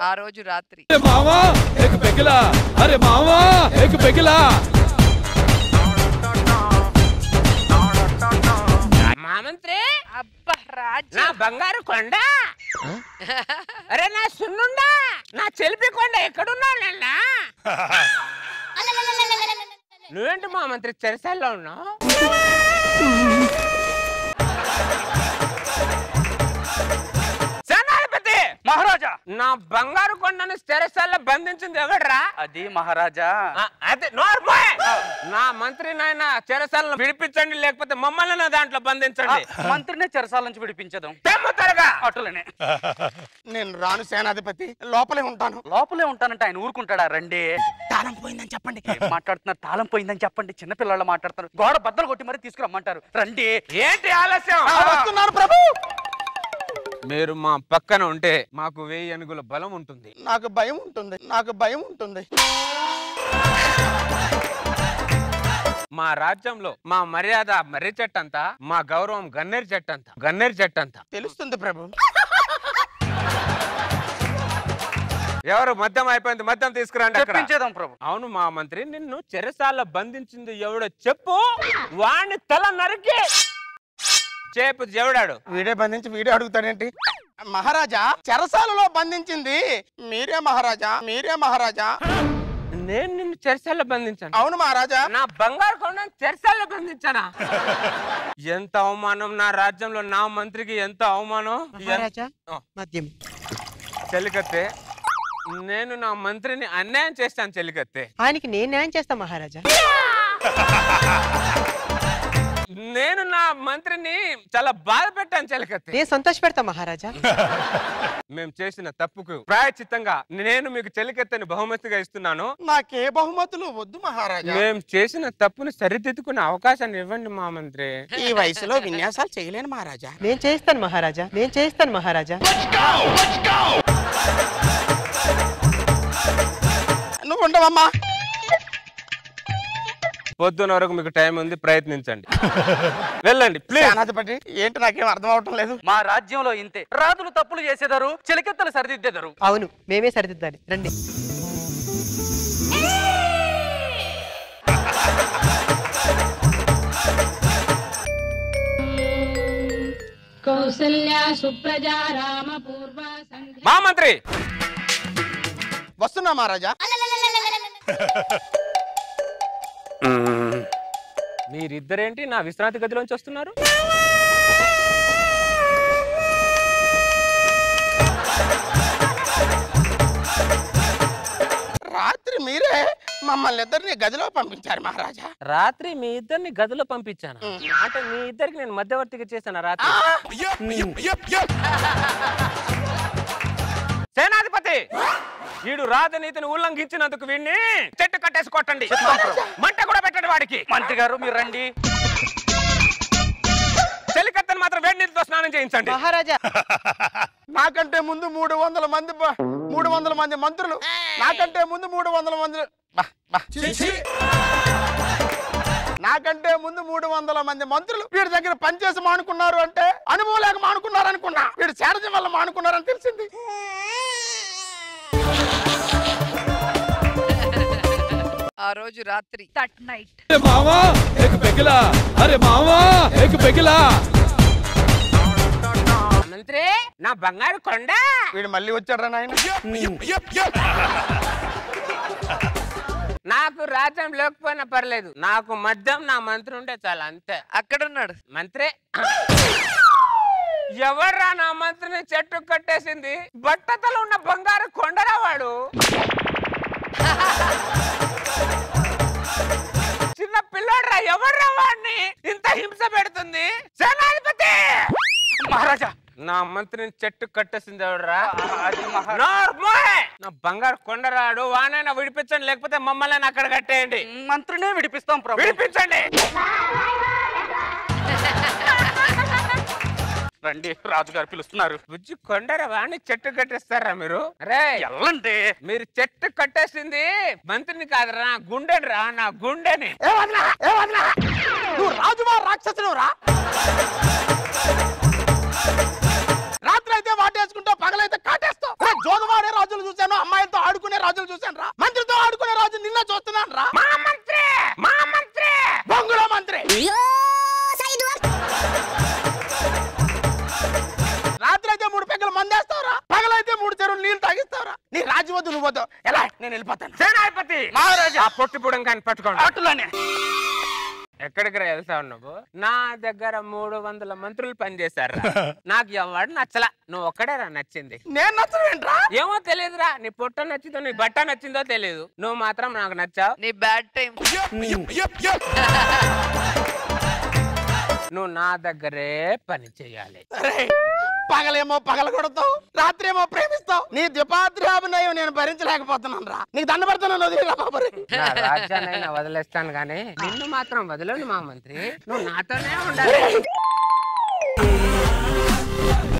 ఆ రోజు రాత్రి మావా ఏక్ పెగిలా, అరే మావా ఏక్ పెగిలా. మహామంత్రి, అబ్బా రాజ్యం, నా బంగారు కొండ, అరే నా సున్నుండా, నా చెలిపి కొండ ఎక్కడున్నావు? నువ్వేంటి మహామంత్రి చెరసాల్లో ఉన్నావు? మహారాజా, నా బంగారు కొండను చెరసాల్లో బంధించింది ఎవడ్రా? అది మహారాజా. అదే నోర్మోయ్. నా మంత్రి నాయన చెరసాలను విడిపించండి, లేకపోతే మమ్మల్ని నా దాంట్లో బంధించండి. మంత్రినే చెరసాల నుంచి విడిపించదాం. తెమ్ముతారుగా అటులనే. నేను రాను సేనాధిపతి, లోపలే ఉంటాను. లోపలే ఉంటానంటే ఆయన ఊరుకుంటాడా? రండి. తాళం పోయిందని చెప్పండి. మాట్లాడుతున్నారు, తాళం పోయిందని చెప్పండి. చిన్నపిల్లలు మాట్లాడుతున్నారు. గోడ బద్దలు కొట్టి మరి తీసుకురమ్మంటారు. రండి. ఏంటి ఆలస్యం? వస్తున్నారు ప్రభు. మీరు మా పక్కన ఉంటే మాకు 1000 ఏనుగుల బలం ఉంటుంది. నాకు భయం ఉంటుంది, నాకు భయం ఉంటుంది. మా రాజ్యంలో మా మర్యాద మర్రి చెట్టంతా, మా గౌరవం గన్నేరు చెట్టంతా, గన్నేరు చెట్టంతా. తెలుస్తుంది ప్రభు. ఎవరు మద్యం అయిపోయింది, మద్యం తీసుకురండి. చెప్పించేద్దాం ప్రభు. అవును మా మంత్రి, నిన్ను చెరసాల బంధించింది ఎవడో చెప్పు, వాణ్ణి తల నరికి చేపు. ఎవడాడు? వీడే బంధించి వీడే అడుగుతాడేంటి? మహారాజా, చెరసాలలో బంధించింది మీరే మహారాజా, మీరే మహారాజా. నేను నిన్ను చెరసాల్లో బంధించాను? అవును మహారాజా. నా బంగారు కొండను చెరసాల్లో బంధించానా? ఎంత అవమానం నా రాజ్యంలో, నా మంత్రికి ఎంత అవమానం. మద్యం చెలికత్తే, నేను నా మంత్రిని అన్యాయం చేస్తాను చెలికత్తే. ఆయనకి నేను న్యాయం చేస్తా మహారాజా. నేను నా మంత్రిని చాలా బాధ పెట్టాను చెలికత్తే. నేను సంతోష పెడతా మహారాజా. మేము చేసిన తప్పుకు ప్రాయచిత్తంగా నేను మీకు చెలికత్తెని బహుమతిగా ఇస్తున్నాను. నాకే బహుమతులు వద్దు మహారాజా. మేము చేసిన తప్పుని సరిదిద్దుకునే అవకాశాన్ని ఇవ్వండి మా మంత్రి. ఈ వయసులో విన్యాసాలు చేయలేను మహారాజా. నేను చేస్తాను మహారాజా, నేను చేస్తాను మహారాజా. నువ్వు ఉండవమ్మా. పొద్దున వరకు మీకు టైం ఉంది, ప్రయత్నించండి. వెళ్ళండి ప్లీజ్. సేనాధిపతి, ఏంటి నాకేం అర్థం అవటం లేదు. మా రాజ్యంలో ఇంతే. రాజులు తప్పులు చేసేదారు, చెలికెత్తలు సరిదిద్దేదారు. అవును, మేమే సరిదిద్దాలి. రండి. కౌసల్యా సుప్రజా రామ పూర్వ మా మంత్రి వస్తున్నా మహారాజా. మీరిద్దరేంటి నా విశ్రాంతి గదిలోంచి వస్తున్నారు? రాత్రి మీరే మమ్మల్ని ఇద్దరిని గదిలో పంపించారు మహారాజా. రాత్రి మీ ఇద్దరిని గదిలో పంపించాను అంటే మీ ఇద్దరికి నేను మధ్యవర్తిగా చేశాను రాత్రి. సేనాధిపతి, వీడు రాజనీతిని ఉల్లంఘించినందుకు వీడిని చెట్టు కట్టేసి కొట్టండి, మంట కూడా పెట్టండి వాడికి. మంత్రి గారు మీరు రండి. చెలికత్తెను మాత్రం వేడి నీటితో స్నానం చేయించండి మహారాజా. నాకంటే ముందు 300 మంది మంత్రులు, నాకంటే ముందు 300 మంది, నాకంటే ముందు 300 మంది మంత్రులు వీడి దగ్గర పనిచేసి మానుకున్నారు అంటే అనుభవం లేక మానుకున్నారు అనుకున్నా. వీడు శారజం వల్ల మానుకున్నారని తెలిసింది. ఆ రోజు రాత్రి దట్ నైట్ మావా ఏక్ పెగిలా, అరే మావా ఏక్ పెగిలా. మంత్రి, నా బంగారు కొండ. వీడు మళ్ళీ వచ్చాడ్రా నాయన. నాకు రాజ్యం లేకపోయినా పర్లేదు, నాకు మద్యం నా మంత్రి ఉంటే చాలా, అంతే. అక్కడున్నాడు మంత్రి. ఎవర్రా నా మంత్రిని చెట్టు కట్టేసింది? బట్టతలు ఉన్న బంగారు కొండరా వాడు. చిన్న పిల్లోడ్రా, ఎవర్రా వాడిని ఇంత హింస పెడుతుంది? సేనాధిపతి. మహారాజా, నా మంత్రిని చెట్టు కట్టేసింది ఎవడరా? నా బంగారు కొండరాడు, వానైనా విడిపించండి, లేకపోతే మమ్మల్ని అక్కడ కట్టేయండి. మంత్రినే విడిపిస్తాం ప్రభు. విడిపించండి. రండి, రాజుగారు పిలుస్తున్నారు. బుజ్జి కొండర వాణ్ణి చెట్టు కట్టేస్తారా మీరు? అరే ఎల్లండి. మీరు చెట్టు కట్టేసింది మంత్రిని కాదురా, నా గుండెని రా, నా గుండెని. నువ్వు రాజువా రాక్షసుడు రా? రాత్రి అయితే వాటేసుకుంటావు, పగలైతే కాటేస్తావు. జోగవాడే రాజులు చూశాను, అమ్మాయిలతో ఆడుకునే రాజులు చూశాను రా. మంత్రితో ఆడుకునే రాజు నిన్న చూస్తున్నాను రా. మా మంత్రి, మా మంత్రి, బొంగుల మంత్రి. రాత్రి అయితే 3 పెగ్గలు మందేస్తావురా, పగలైతే 3 చెరువులు నీళ్ళు తాగిస్తావురా. నీ రాజు వద్దు, నువ్వు వద్దు. ఎలా? నేను వెళ్ళిపోతాను. సేనాధిపతి మహారాజా, ఆ పొట్టి పుడం కానీ పట్టుకోండి. అటులానే. ఎక్కడికి వెళ్తావు నువ్వు? నా దగ్గర 300 మంత్రులు పనిచేశారు. నాకు ఎవడు నచ్చలా, నువ్వు ఒక్కడేరా నచ్చింది. నేను నచ్చలేంట్రా? ఏమో తెలియదురా, నీ పొట్ట నచ్చిందో నీ బట్ట నచ్చిందో తెలియదు, నువ్వు మాత్రం నాకు నచ్చావు. నీ బ్యాడ్ టైం. నువ్వు నా దగ్గరే పని చేయాలి. పగలేమో పగల కొడతావు, రాత్రి ఏమో ప్రేమిస్తావు. నీ ద్విపాత్రాభినయం నేను భరించలేకపోతున్నాను రా. నీకు దండ పెడతాను, వదిలేరా బాబు. నా రాజ్యాన్నైనా వదిలేస్తాను గానీ నిన్ను మాత్రం వదలను మా మంత్రి. నువ్వు నాతోనే ఉండాలి.